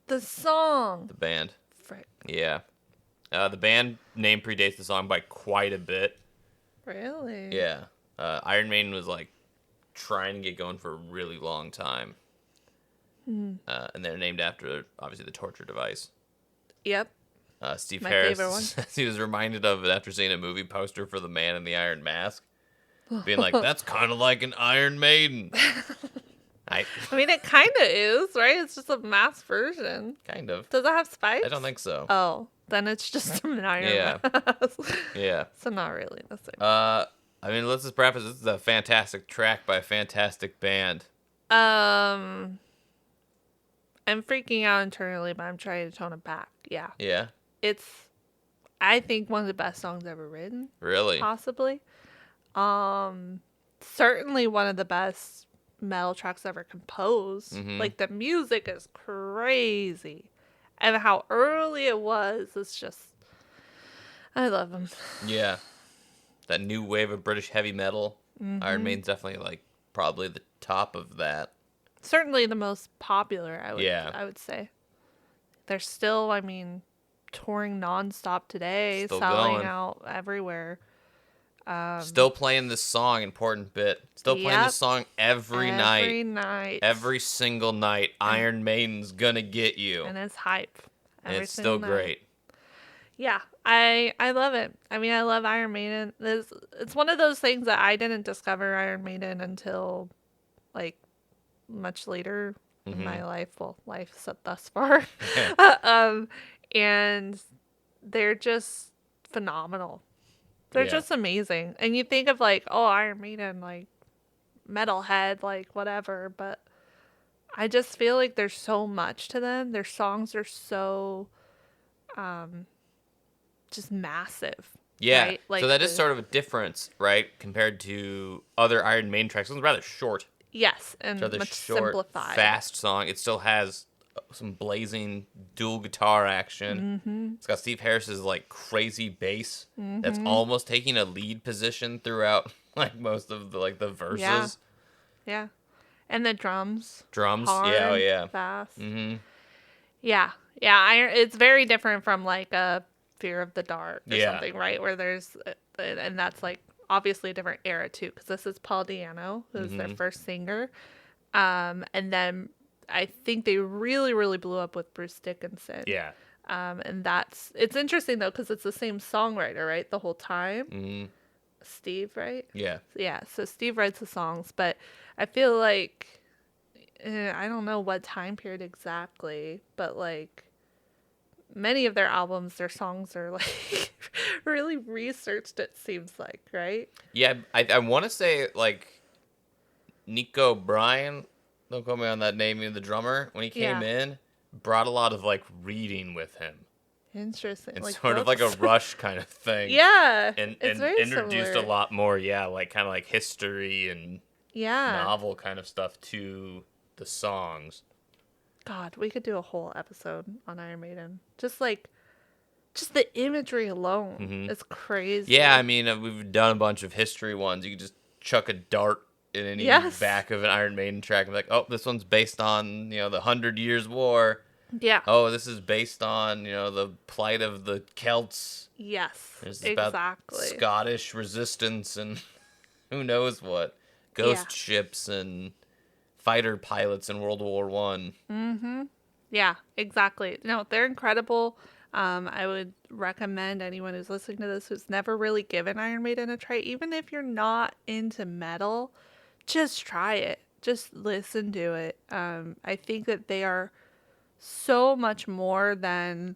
The song. The band. Frick. Yeah. The band name predates the song by quite a bit. Really? Yeah. Iron Maiden was like trying to get going for a really long time. And they're named after, obviously, the torture device. Yep. Steve My Harris favorite one. says he was reminded of it after seeing a movie poster for the Man in the Iron Mask. Being like, that's kind of like an Iron Maiden. I mean, it kind of is, right? It's just a mass version. Kind of. Does it have spikes? I don't think so. Oh, then it's just an Iron Yeah. Mask. Yeah. So not really the same. I mean, let's just preface, this is a fantastic track by a fantastic band. I'm freaking out internally, but I'm trying to tone it back. Yeah. Yeah? It's, I think, one of the best songs ever written. Really? Possibly. Certainly one of the best metal tracks ever composed. Like, the music is crazy. And how early it was, it's just, I love them. Yeah. That new wave of British heavy metal. Iron Maiden's definitely, like, probably the top of that. Certainly the most popular, Yeah. I would say. They're still, I mean, touring nonstop today, Still selling going. out everywhere. Still playing this song, important bit. Still playing Yep. this song every Every night. night. Every single night. Iron Maiden's gonna get you. And it's hype. And Every it's still single night. great. Yeah, I love it. I mean, I love Iron Maiden. It's one of those things that I didn't discover Iron Maiden until, like, much later in my life. Well, life thus far. And they're just phenomenal. They're Yeah. just amazing. And you think of, like, oh, Iron Maiden, like, metalhead, like, whatever. But I just feel like there's so much to them. Their songs are so just massive. Yeah. Right? Like so that is the- sort of a difference, right? Compared to other Iron Maiden tracks. It's rather short. Yes, and Rather much short, simplified. fast song. It still has some blazing dual guitar action. It's got Steve Harris's like crazy bass that's almost taking a lead position throughout like most of the verses. Yeah. Yeah. And the drums. Drums. Hard, Yeah, oh yeah. Fast. Mm-hmm. Yeah. Yeah. It's very different from like a Fear of the Dark or Yeah. something, right? Where there's, and that's like obviously a different era too, because this is Paul Di'Anno, who's their first singer. And then I think they really, really blew up with Bruce Dickinson. Yeah. And it's interesting though, because it's the same songwriter, right? The whole time. Mm-hmm. Steve, right? Yeah. Yeah, so Steve writes the songs, but I feel like I don't know what time period exactly, but like many of their albums, their songs are like really researched, it seems like, right? Yeah, I want to say like Nico Bryan, don't quote me on that name, the drummer, when he came Yeah. in, brought a lot of like reading with him. Interesting. It's like sort of like a books. Rush kind of thing. Yeah. And it's very introduced similar. a lot more, like kind of like history and Yeah. novel kind of stuff to the songs. God, we could do a whole episode on Iron Maiden. Just the imagery alone is crazy. Yeah, I mean, we've done a bunch of history ones. You could just chuck a dart in any Yes. back of an Iron Maiden track and be like, oh, this one's based on, the 100 Years' War. Yeah. Oh, this is based on, the plight of the Celts. Yes. There's Exactly. about Scottish resistance and who knows what. Ghost ships and fighter pilots in World War One. Yeah, exactly. No, they're incredible. I would recommend anyone who's listening to this who's never really given Iron Maiden a try, even if you're not into metal, just try it. Just listen to it. I think that they are so much more than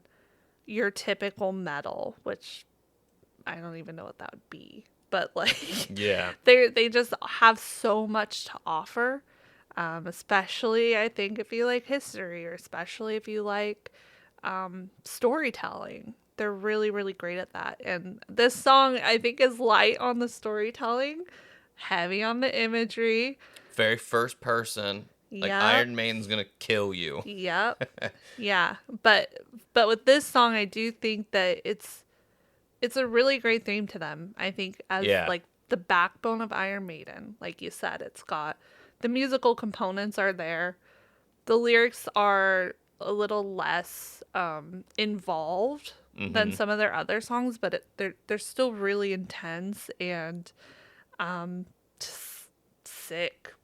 your typical metal, which I don't even know what that would be. But like, Yeah. they just have so much to offer. Especially I think if you like history, or especially if you like storytelling. They're really, really great at that. And this song I think is light on the storytelling, heavy on the imagery. Very first person. Like Yep. Iron Maiden's gonna kill you. Yep. Yeah. But with this song I do think that it's a really great theme to them. I think as Yeah. like the backbone of Iron Maiden, like you said, it's got the musical components are there. The lyrics are a little less involved than some of their other songs, but they're still really intense and just sick.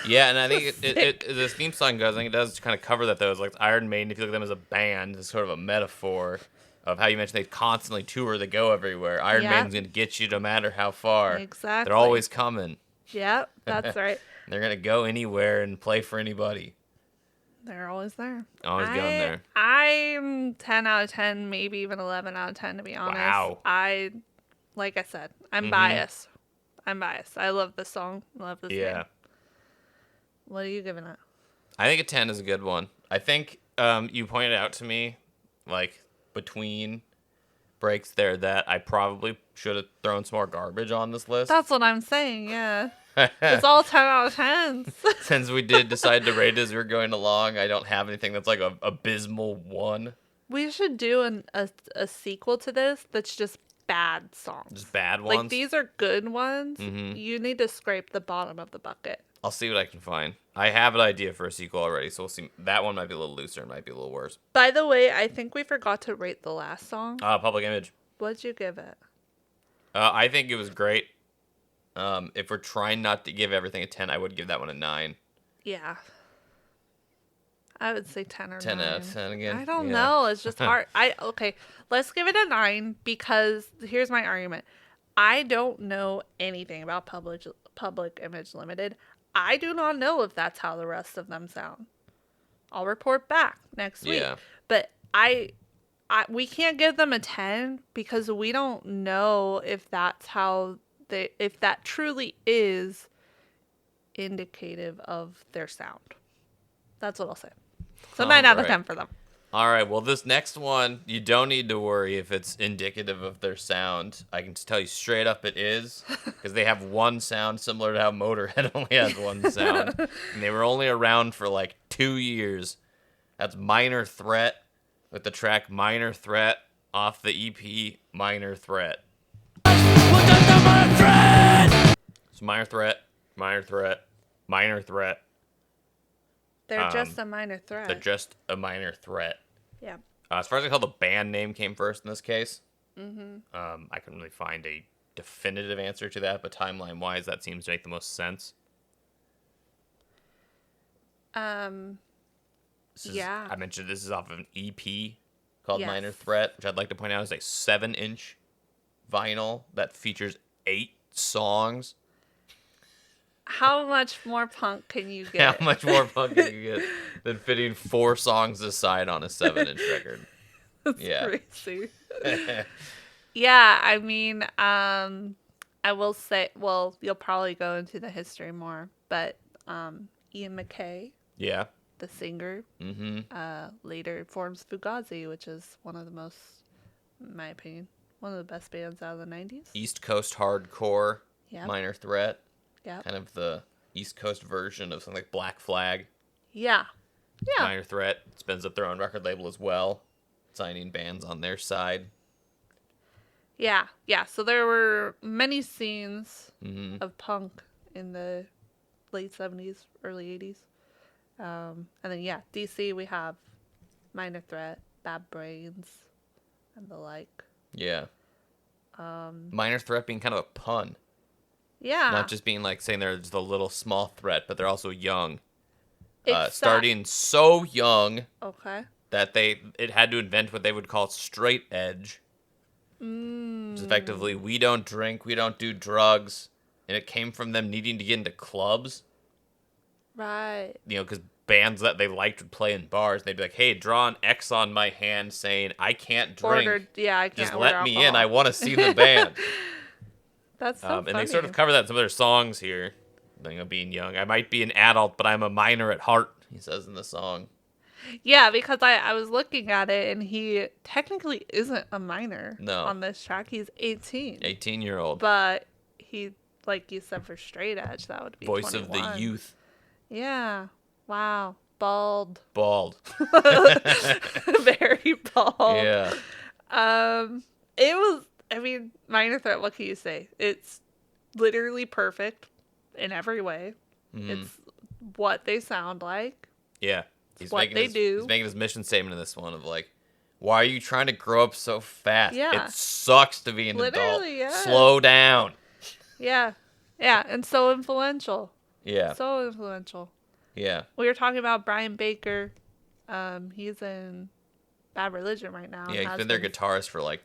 Yeah, and I think Sick. this theme song goes. I think it does kind of cover that though. It's like Iron Maiden. If you look at them as a band, it's sort of a metaphor of how you mentioned they constantly tour. They go everywhere. Iron Yeah. Maiden's gonna get you no matter how far. Exactly. They're always coming. Yep, that's right. They're gonna go anywhere and play for anybody. They're always there. Always going there. I'm 10 out of 10, maybe even 11 out of 10 to be honest. Wow. Like I said, I'm biased. I love this song. Love this Yeah. band. What are you giving it? I think a 10 is a good one. I think you pointed out to me, like, between breaks there, that I probably should have thrown some more garbage on this list. That's what I'm saying, yeah. It's all 10 out of 10s. Since we did decide to rate it as we were going along, I don't have anything that's like a abysmal 1. We should do a sequel to this that's just bad songs. Just bad ones. Like, these are good ones. Mhm. You need to scrape the bottom of the bucket. I'll see what I can find. I have an idea for a sequel already, so we'll see. That one might be a little looser, might be a little worse. By the way, I think we forgot to rate the last song. Public Image. What'd you give it? I think it was great. If we're trying not to give everything a 10, I would give that one a 9. Yeah. I would say 10 or 10 9. out of 10 again? I don't Yeah. know. It's just hard. Okay, let's give it a 9 because here's my argument. I don't know anything about Public Image Limited. I do not know if that's how the rest of them sound. I'll report back next week. Yeah. But we can't give them a 10 because we don't know if that's how if that truly is indicative of their sound. That's what I'll say. So 9 out of 10 for them. All right. Well, this next one, you don't need to worry if it's indicative of their sound. I can tell you straight up it is, because they have one sound similar to how Motorhead only has one sound. And they were only around for like 2 years. That's Minor Threat with the track Minor Threat off the EP Minor Threat. So Minor Threat, Minor Threat, Minor Threat. They're just a minor threat. They're just a minor threat. Yeah. As far as I can tell, the band name came first in this case. I couldn't really find a definitive answer to that, but timeline-wise, that seems to make the most sense. Yeah. I mentioned this is off of an EP called Yes. Minor Threat, which I'd like to point out is a 7-inch vinyl that features 8 songs. How much more punk can you get? How much more punk can you get than fitting 4 songs aside on a 7-inch record? That's Yeah. crazy. Yeah, I mean, I will say, well, you'll probably go into the history more, but Ian MacKaye, Yeah. the singer, later forms Fugazi, which is one of the most, in my opinion, one of the best bands out of the 90s. East Coast hardcore, Yep. Minor Threat. Yep. Kind of the East Coast version of something like Black Flag. Yeah. Yeah. Minor Threat spins up their own record label as well, signing bands on their side. Yeah. Yeah. So there were many scenes Mm-hmm. of punk in the late 70s, early 80s. And then, yeah, DC, we have Minor Threat, Bad Brains, and the like. Yeah. Minor Threat being kind of a pun. Yeah. Not just being like saying they're just a little small threat, but they're also young. Except- Starting so young Okay. that it had to invent what they would call straight edge. Which is effectively, we don't drink, we don't do drugs. And it came from them needing to get into clubs. Right. Because bands that they liked would play in bars. They'd be like, "Hey, draw an X on my hand saying I can't drink. I can't Just order let me in. I alcohol." want to see the band." That's so funny. And they sort of cover that in some of their songs here. Thing of being young. I might be an adult, but I'm a minor at heart, he says in the song. Yeah, because I was looking at it, and he technically isn't a minor on this track. He's 18. 18-year-old. But he, like you said, for straight edge, that would be Voice 21. of the youth. Yeah. Wow. Bald. Very bald. Yeah. It was, I mean, Minor Threat, what can you say? It's literally perfect in every way. Mm-hmm. It's what they sound like. Yeah. It's what they do. He's making his mission statement in this one of like, why are you trying to grow up so fast? Yeah. It sucks to be an adult. Literally, yeah. Slow down. Yeah. Yeah. And so influential. Yeah. So influential. Yeah. We were talking about Brian Baker. He's in Bad Religion right now. Yeah, he's been their guitarist for like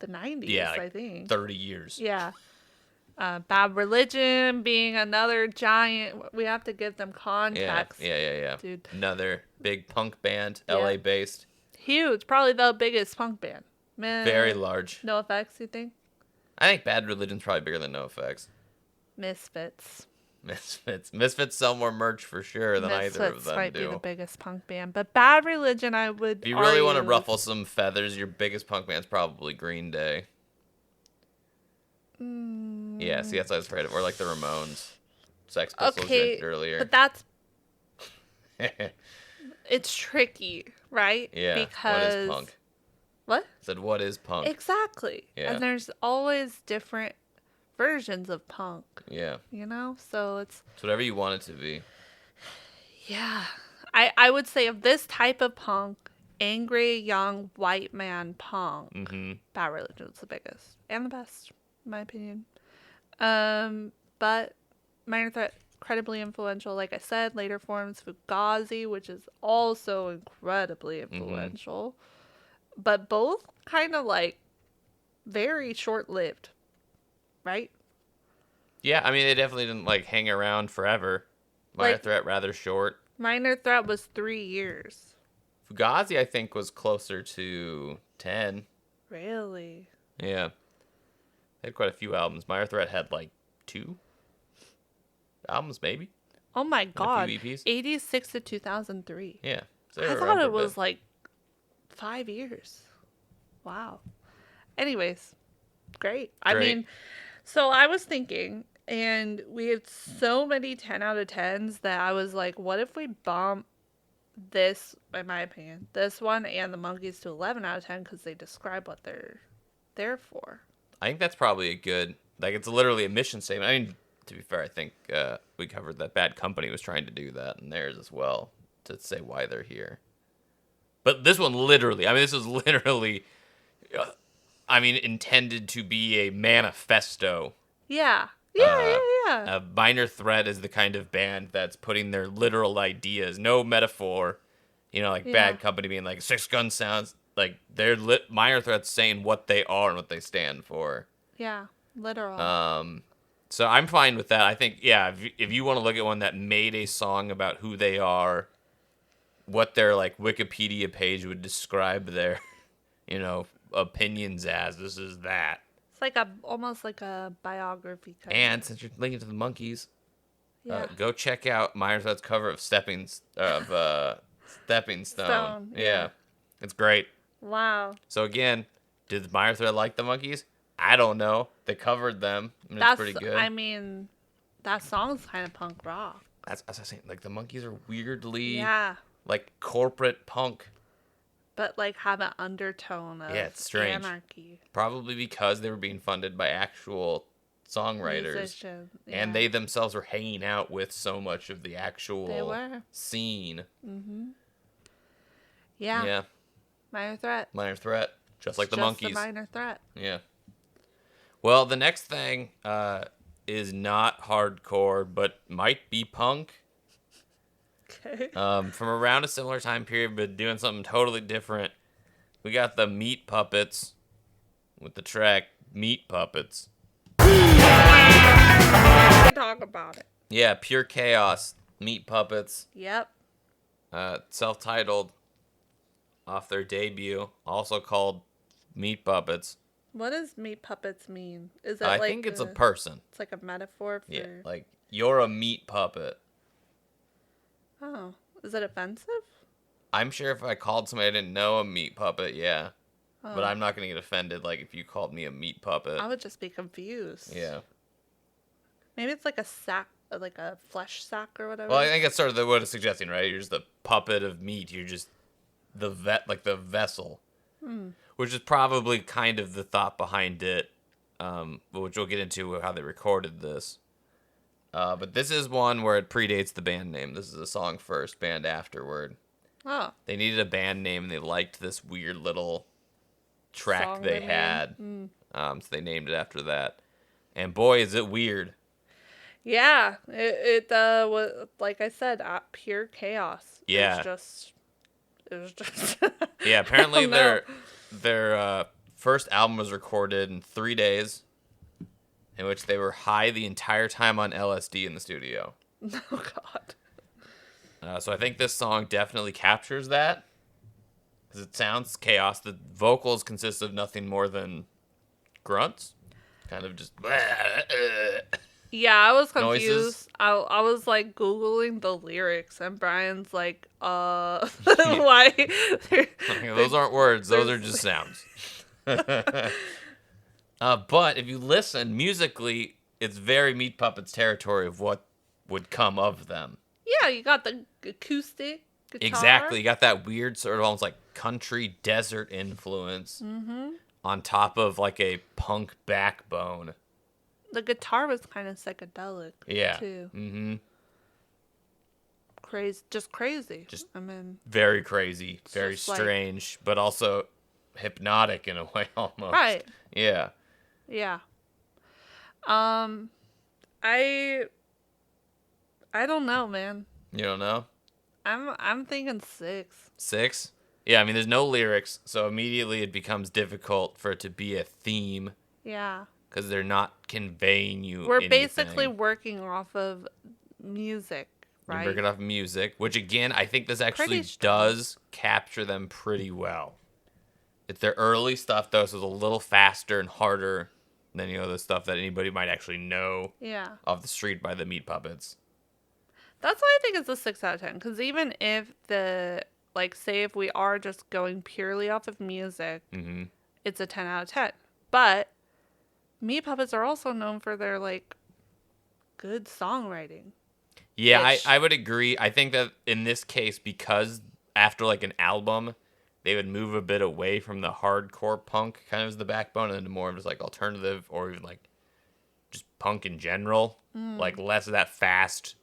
the 90s, like I think. 30 years. Yeah. Bad Religion being another giant. We have to give them context. Yeah. Dude. Another big punk band, Yeah. LA based. Huge. Probably the biggest punk band. Very large. No Effects, you think? I think Bad Religion's probably bigger than NoFX. Misfits. Misfits sell more merch for sure than either of them might do. be the biggest punk band, but Bad Religion, I would. If you really want to ruffle some feathers, your biggest punk band's probably Green Day. Yeah, see, that's what I was afraid of. Or like the Ramones. Sex Pistols you mentioned earlier. But that's... It's tricky, right? Yeah, because... what is punk? What? I said, what is punk? Exactly. Yeah. And there's always different versions of punk. Yeah. You know? So it's whatever you want it to be. Yeah. I would say of this type of punk, angry, young, white man punk, Bad Religion's the biggest. And the best, in my opinion. But Minor Threat, incredibly influential. Like I said, later forms Fugazi, which is also incredibly influential. But both kind of like very short-lived, right? Yeah, I mean, they definitely didn't like hang around forever. Minor Threat, rather short. Minor Threat was 3 years. Fugazi, I think, was closer to 10. Really? Yeah. They had quite a few albums. Minor Threat had like 2 albums, maybe. Oh my god. A few EPs. 86 to 2003. Yeah. So I thought it was like 5 years. Wow. Anyways, great. I mean, so I was thinking, and we had so many 10 out of 10s that I was like, what if we bump this, in my opinion, this one and the Monkees to 11 out of 10 because they describe what they're there for. I think that's probably a good, like, it's literally a mission statement. I mean, to be fair, I think we covered that Bad Company was trying to do that in theirs as well, to say why they're here. But this one literally, I mean, this is literally, intended to be a manifesto. Yeah. A Minor Threat is the kind of band that's putting their literal ideas, no metaphor, like Bad Company being like 6 gun sounds, like they're Minor Threat's saying what they are and what they stand for. Yeah, literal. So I'm fine with that. I think, if you want to look at one that made a song about who they are, what their like Wikipedia page would describe their, opinions as, this is that. It's like almost like a biography kind And since you're linking to the Monkees, Yeah. Go check out Minor Threat's cover of Stepping Stone. Yeah, it's great. Wow. So again, did Minor Threat like the Monkees? I don't know. They covered them. And it's pretty good. I mean, that song's kind of punk rock. That's what I was saying. Like the Monkees are weirdly like corporate punk. But like have an undertone of it's strange. anarchy. Probably because they were being funded by actual songwriters. Musician, And they themselves were hanging out with so much of the actual scene. Yeah. Yeah. Minor Threat. Minor Threat. Just like the Just Monkees. a Minor Threat. Yeah. Well, the next thing is not hardcore, but might be punk. Okay. From around a similar time period, but doing something totally different. We got the Meat Puppets with the track Meat Puppets. Talk about it. Yeah, pure chaos. Meat Puppets. Yep. self-titled, off their debut, also called Meat Puppets. What does meat puppets mean? Is it I like think it's a person. It's like a metaphor for. Yeah, like you're a meat puppet. Oh, is it offensive? I'm sure if I called somebody I didn't know a meat puppet, yeah. But I'm not gonna get offended like if you called me a meat puppet. I would just be confused. Yeah. Maybe it's like a sack, like a flesh sack or whatever. Well, I think that's sort of what it's suggesting, right? You're just the puppet of meat. You're just the the vessel, which is probably kind of the thought behind it, which we'll get into how they recorded this. But this is one where it predates the band name. This is a song first, band afterward. Oh. They needed a band name, and they liked this weird little track Song they they had, so they named it after that. And boy, is it weird. Yeah, it was, like I said, pure chaos. Yeah. It was just. Yeah, apparently I don't their first album was recorded in 3 days, in which they were high the entire time on LSD in the studio. Oh God. So I think this song definitely captures that, because it sounds chaos. The vocals consist of nothing more than grunts, kind of just. Yeah, I was Noises. confused. I was like Googling the lyrics, and Brian's like, why? Those aren't words; those are just sounds. But if you listen musically, it's very Meat Puppets territory of what would come of them. Yeah, you got the acoustic guitar. Exactly, you got that weird sort of almost like country desert influence on top of like a punk backbone. The guitar was kind of psychedelic. Yeah. Too. Mm-hmm. Crazy. Just I mean, very crazy, very just like- strange, but also hypnotic in a way almost. right. Yeah. Yeah. I don't know, man. You don't know? I'm thinking 6. 6? Yeah, I mean, there's no lyrics, so immediately it becomes difficult for it to be a theme Yeah. because they're not conveying you. We're anything. basically working off of music, You're right? working off music, which again, I think this actually Pretty strong. does capture them pretty well. It's their early stuff, though, so it's a little faster and harder than, the stuff that anybody might actually know Yeah. off the street by the Meat Puppets. That's why I think it's a 6 out of 10. Because even if say if we are just going purely off of music, it's a 10 out of 10. But Meat Puppets are also known for their, good songwriting. Yeah, Which- I would agree. I think that in this case, because after, an album, they would move a bit away from the hardcore punk kind of as the backbone and into more of just, alternative or even, just punk in general. Less of that fast,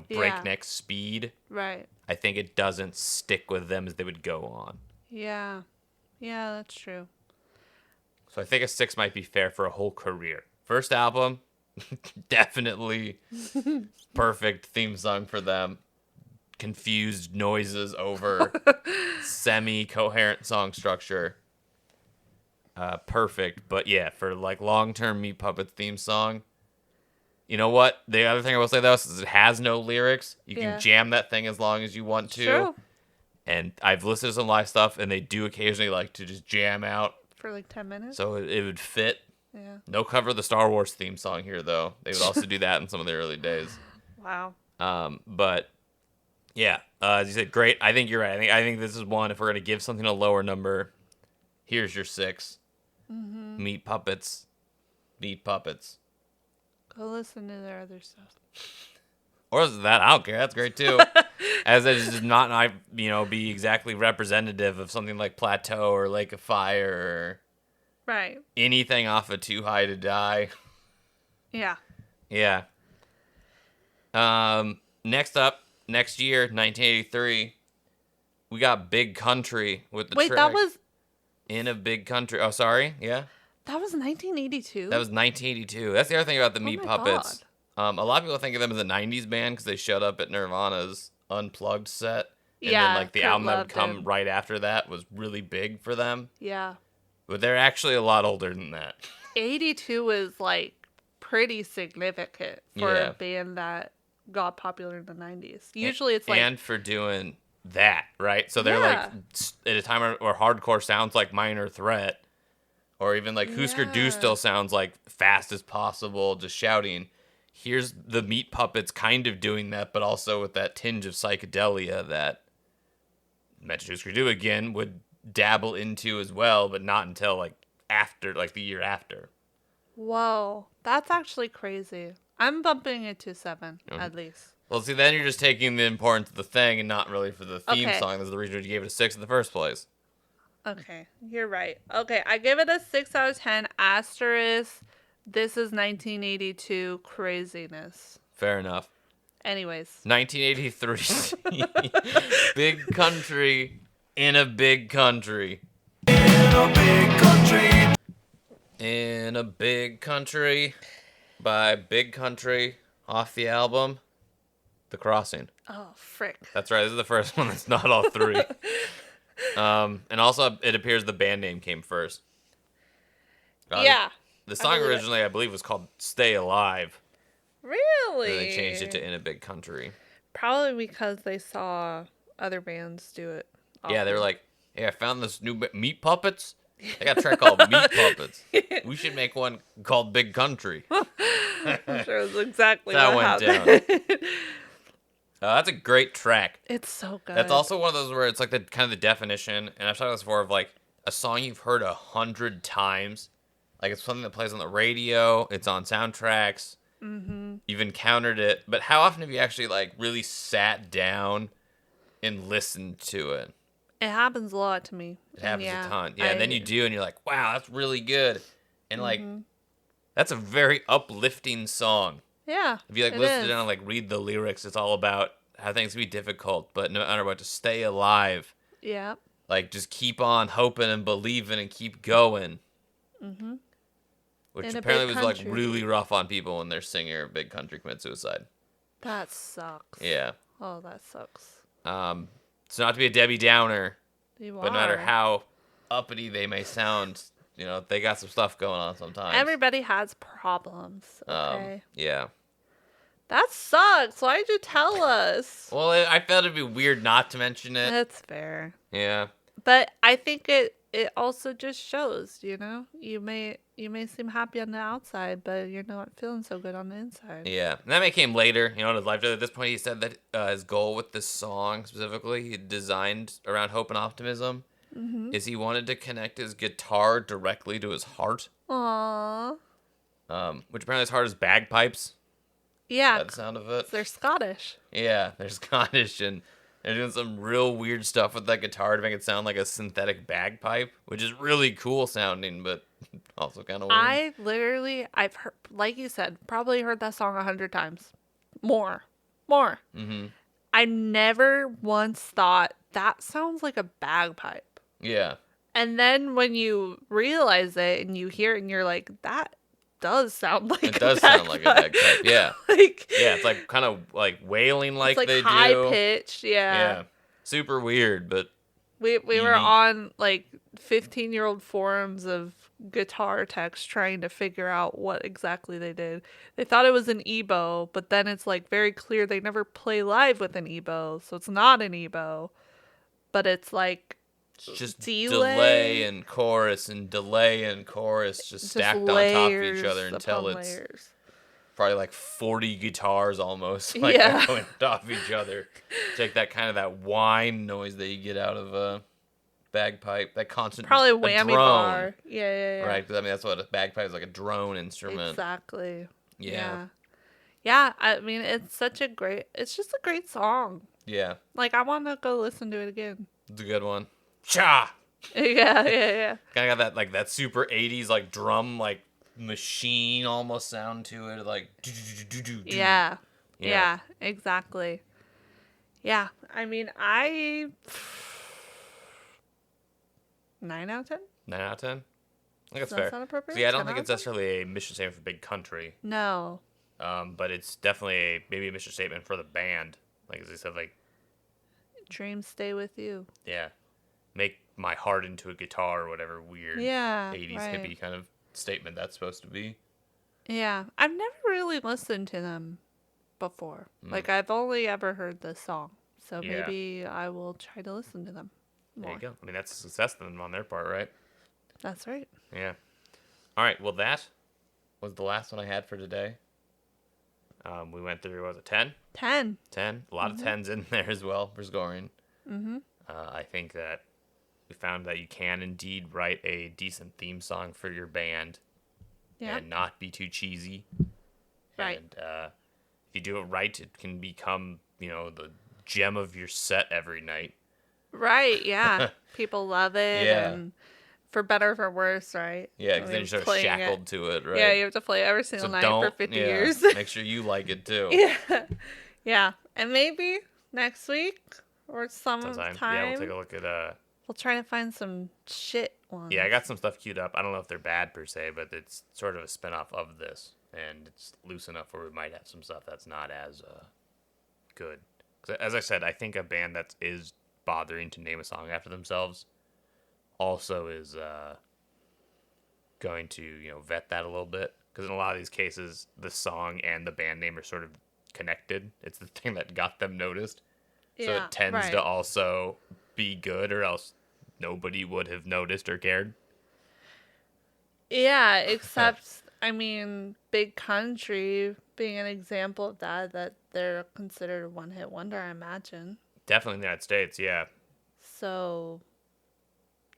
breakneck speed. Right. I think it doesn't stick with them as they would go on. Yeah. Yeah, that's true. So I think a 6 might be fair for a whole career. First album, definitely perfect theme song for them. Confused noises over semi-coherent song structure. Perfect. But yeah, for long-term Meat Puppets theme song, you know what? The other thing I will say though is it has no lyrics. You Yeah. can jam that thing as long as you want to. True. And I've listened to some live stuff, and they do occasionally like to just jam out. For 10 minutes. So it would fit. Yeah. No cover of the Star Wars theme song here, though. They would also do that in some of the early days. Wow. But yeah, as you said, great. I think you're right. I think this is one. If we're gonna give something a lower number, here's your 6. Meat Puppets. Meat Puppets. Go listen to their other stuff. Or is that? I don't care. That's great too. As it does not, be exactly representative of something like Plateau or Lake of Fire or Right. anything off of Too High to Die. Yeah. Yeah. Next up, next year, 1983, we got Big Country with the Wait, track that was In a Big Country. Oh, sorry. Yeah. 1982. That was 1982. That's the other thing about the Meat my Puppets. A lot of people think of them as a 90s band because they showed up at Nirvana's Unplugged set. And Yeah, then, the Kurt album that would loved come him. right after that was really big for them. Yeah. But they're actually a lot older than that. 82 is pretty significant for Yeah. a band that got popular in the 90s. Usually it's like and for doing that, right? So they're Yeah. at a time where hardcore sounds like Minor Threat, or even like Husker Du Yeah. still sounds like fast as possible, just shouting. Here's the Meat Puppets kind of doing that, but also with that tinge of psychedelia that Mention Husker Du again would dabble into as well, but not until like after, like the year after. whoa, that's actually crazy. I'm bumping it to 7 at least. Well, see, then you're just taking the importance of the thing and not really for the theme Okay. song. That's the reason you gave it a 6 in the first place. Okay, you're right. Okay, I give it a 6 out of 10. Asterisk. This is 1982 craziness. Fair enough. Anyways, 1983. Big country in a big country. In a big country by Big Country off the album The Crossing. oh frick. That's right. This is the first one that's not all three. And also it appears the band name came first. Yeah. The song believe it. originally, I believe, was called Stay Alive. Really? And they changed it to In a Big Country. Probably because they saw other bands do it. Yeah, they were often. like, hey, I found this new Meat Puppets. They got a track called Meat Puppets. We should make one called Big Country. I'm sure it was exactly That what went happened. That's a great track. It's so good. That's also one of those where it's like the kind of the definition, and I've talked about this before, of like a song you've heard 100 times. Like it's something that plays on the radio, it's on soundtracks. Mm-hmm. You've encountered it, but how often have you actually like really sat down and listened to it? It happens a lot to me. It happens a ton. Yeah, and then you do, and you're like, wow, that's really good. And like, that's a very uplifting song. Yeah. If you like it listen is. to it and like read the lyrics, it's all about how things can be difficult, but no matter what, to stay alive. Yeah. Like, just keep on hoping and believing and keep going. Mm-hmm. Which In a apparently big was like country. really rough on people when their singer, Big Country, commit suicide. That sucks. Yeah. Oh, that sucks. So not to be a Debbie Downer, You but no matter are. how uppity they may sound, you know, they got some stuff going on sometimes. Everybody has problems. Okay. Yeah. That sucks. Why'd you tell us? Well, I felt it'd be weird not to mention it. That's fair. Yeah. But I think it also just shows, you know, you may seem happy on the outside, but you're not feeling so good on the inside. Yeah. And that came later, you know, in his life. At this point, he said that his goal with this song specifically, he designed around hope and optimism, is he wanted to connect his guitar directly to his heart, Aww. which apparently his heart is bagpipes. Yeah. That sound of it. They're Scottish. Yeah, they're Scottish, and they're doing some real weird stuff with that guitar to make it sound like a synthetic bagpipe, which is really cool sounding, but also kind of weird. I've heard, like you said, probably heard that song 100 times. More. Mm-hmm. I never once thought, that sounds like a bagpipe. Yeah. And then when you realize it and you hear it and you're like, that does sound like It does sound like a bagpipe, yeah. Like, Yeah, it's like kind of like wailing like, it's like they high do. pitched. Yeah. Super weird, but We were Unique. on like 15-year-old forums of guitar techs trying to figure out what exactly they did. They thought it was an EBow, but then it's like very clear they never play live with an EBow, so it's not an EBow. But it's like it's just delay. delay and chorus and delay and chorus just stacked on top of each other layers until upon it's layers. probably like 40 guitars almost like Yeah. going on top of each other. Take that kind of that whine noise that you get out of a bagpipe, that constant Probably a whammy drone, bar. Yeah. right? 'Cause I mean that's what a bagpipe is, like a drone instrument. Exactly. Yeah. Yeah, I mean it's just a great song. Yeah, Like I want to go listen to it again. it's a good one. Cha. Yeah. Kind of got that like that super 80s like drum like machine almost sound to it, like Yeah. Yeah. Yeah, exactly. Yeah, I mean, 9 out of 10? 9 out of 10. I think that's Does that fair. sound appropriate? See, I don't 10 think out it's of 10? necessarily a mission statement for Big Country, No. but it's definitely maybe a mission statement for the band. Like as I said, like Dreams stay with you. yeah, make my heart into a guitar or whatever weird Yeah. 80s right. hippie kind of statement that's supposed to be. Yeah. I've never really listened to them before. Like, I've only ever heard this song. So Yeah. maybe I will try to listen to them more. There you go. I mean, that's a success then on their part, right? That's right. Yeah. All right. Well, that was the last one I had for today. We went through, what was it, 10? 10. 10. A lot of 10s in there as well for scoring. I think that we found that you can indeed write a decent theme song for your band Yeah. and not be too cheesy. Right. And if you do it right, it can become, the gem of your set every night. Right, yeah. People love it. Yeah. And for better or for worse, right? Yeah, because then you're sort of Playing shackled it. to it, right? Yeah, you have to play it every single night for 50 yeah, years. Make sure you like it too. Yeah. Yeah. And maybe next week or Sometime. sometime Yeah, we'll take a look at we'll try to find some shit ones. Yeah, I got some stuff queued up. I don't know if they're bad per se, but it's sort of a spin-off of this, and it's loose enough where we might have some stuff that's not as good. 'Cause as I said, I think a band that is bothering to name a song after themselves also is going to vet that a little bit, because in a lot of these cases, the song and the band name are sort of connected. It's the thing that got them noticed, so Yeah, it tends right. to also be good, or else nobody would have noticed or cared. Yeah, except, I mean, Big Country being an example of that they're considered a one-hit wonder, I imagine. Definitely in the United States, yeah. So,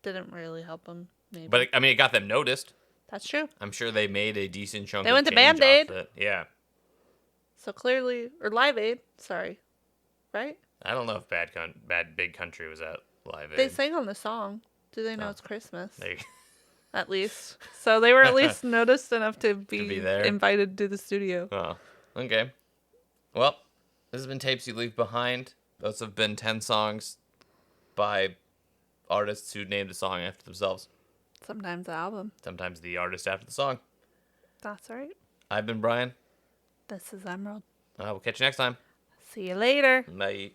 didn't really help them, maybe. But I mean, it got them noticed. That's true. I'm sure they made a decent chunk. They of went to change Band-Aid. off it. Yeah. So clearly, or Live Aid, sorry. Right? I don't know if Bad Big Country was at Live Aid. They sang on the song. Do they know Oh. it's Christmas? They- At least. So they were at least noticed enough to be there. invited to the studio. Oh, okay. Well, this has been Tapes You Leave Behind. Those have been 10 songs by artists who named a song after themselves. Sometimes the album. Sometimes the artist after the song. That's right. I've been Brian. This is Emerald. We'll catch you next time. See you later. Bye.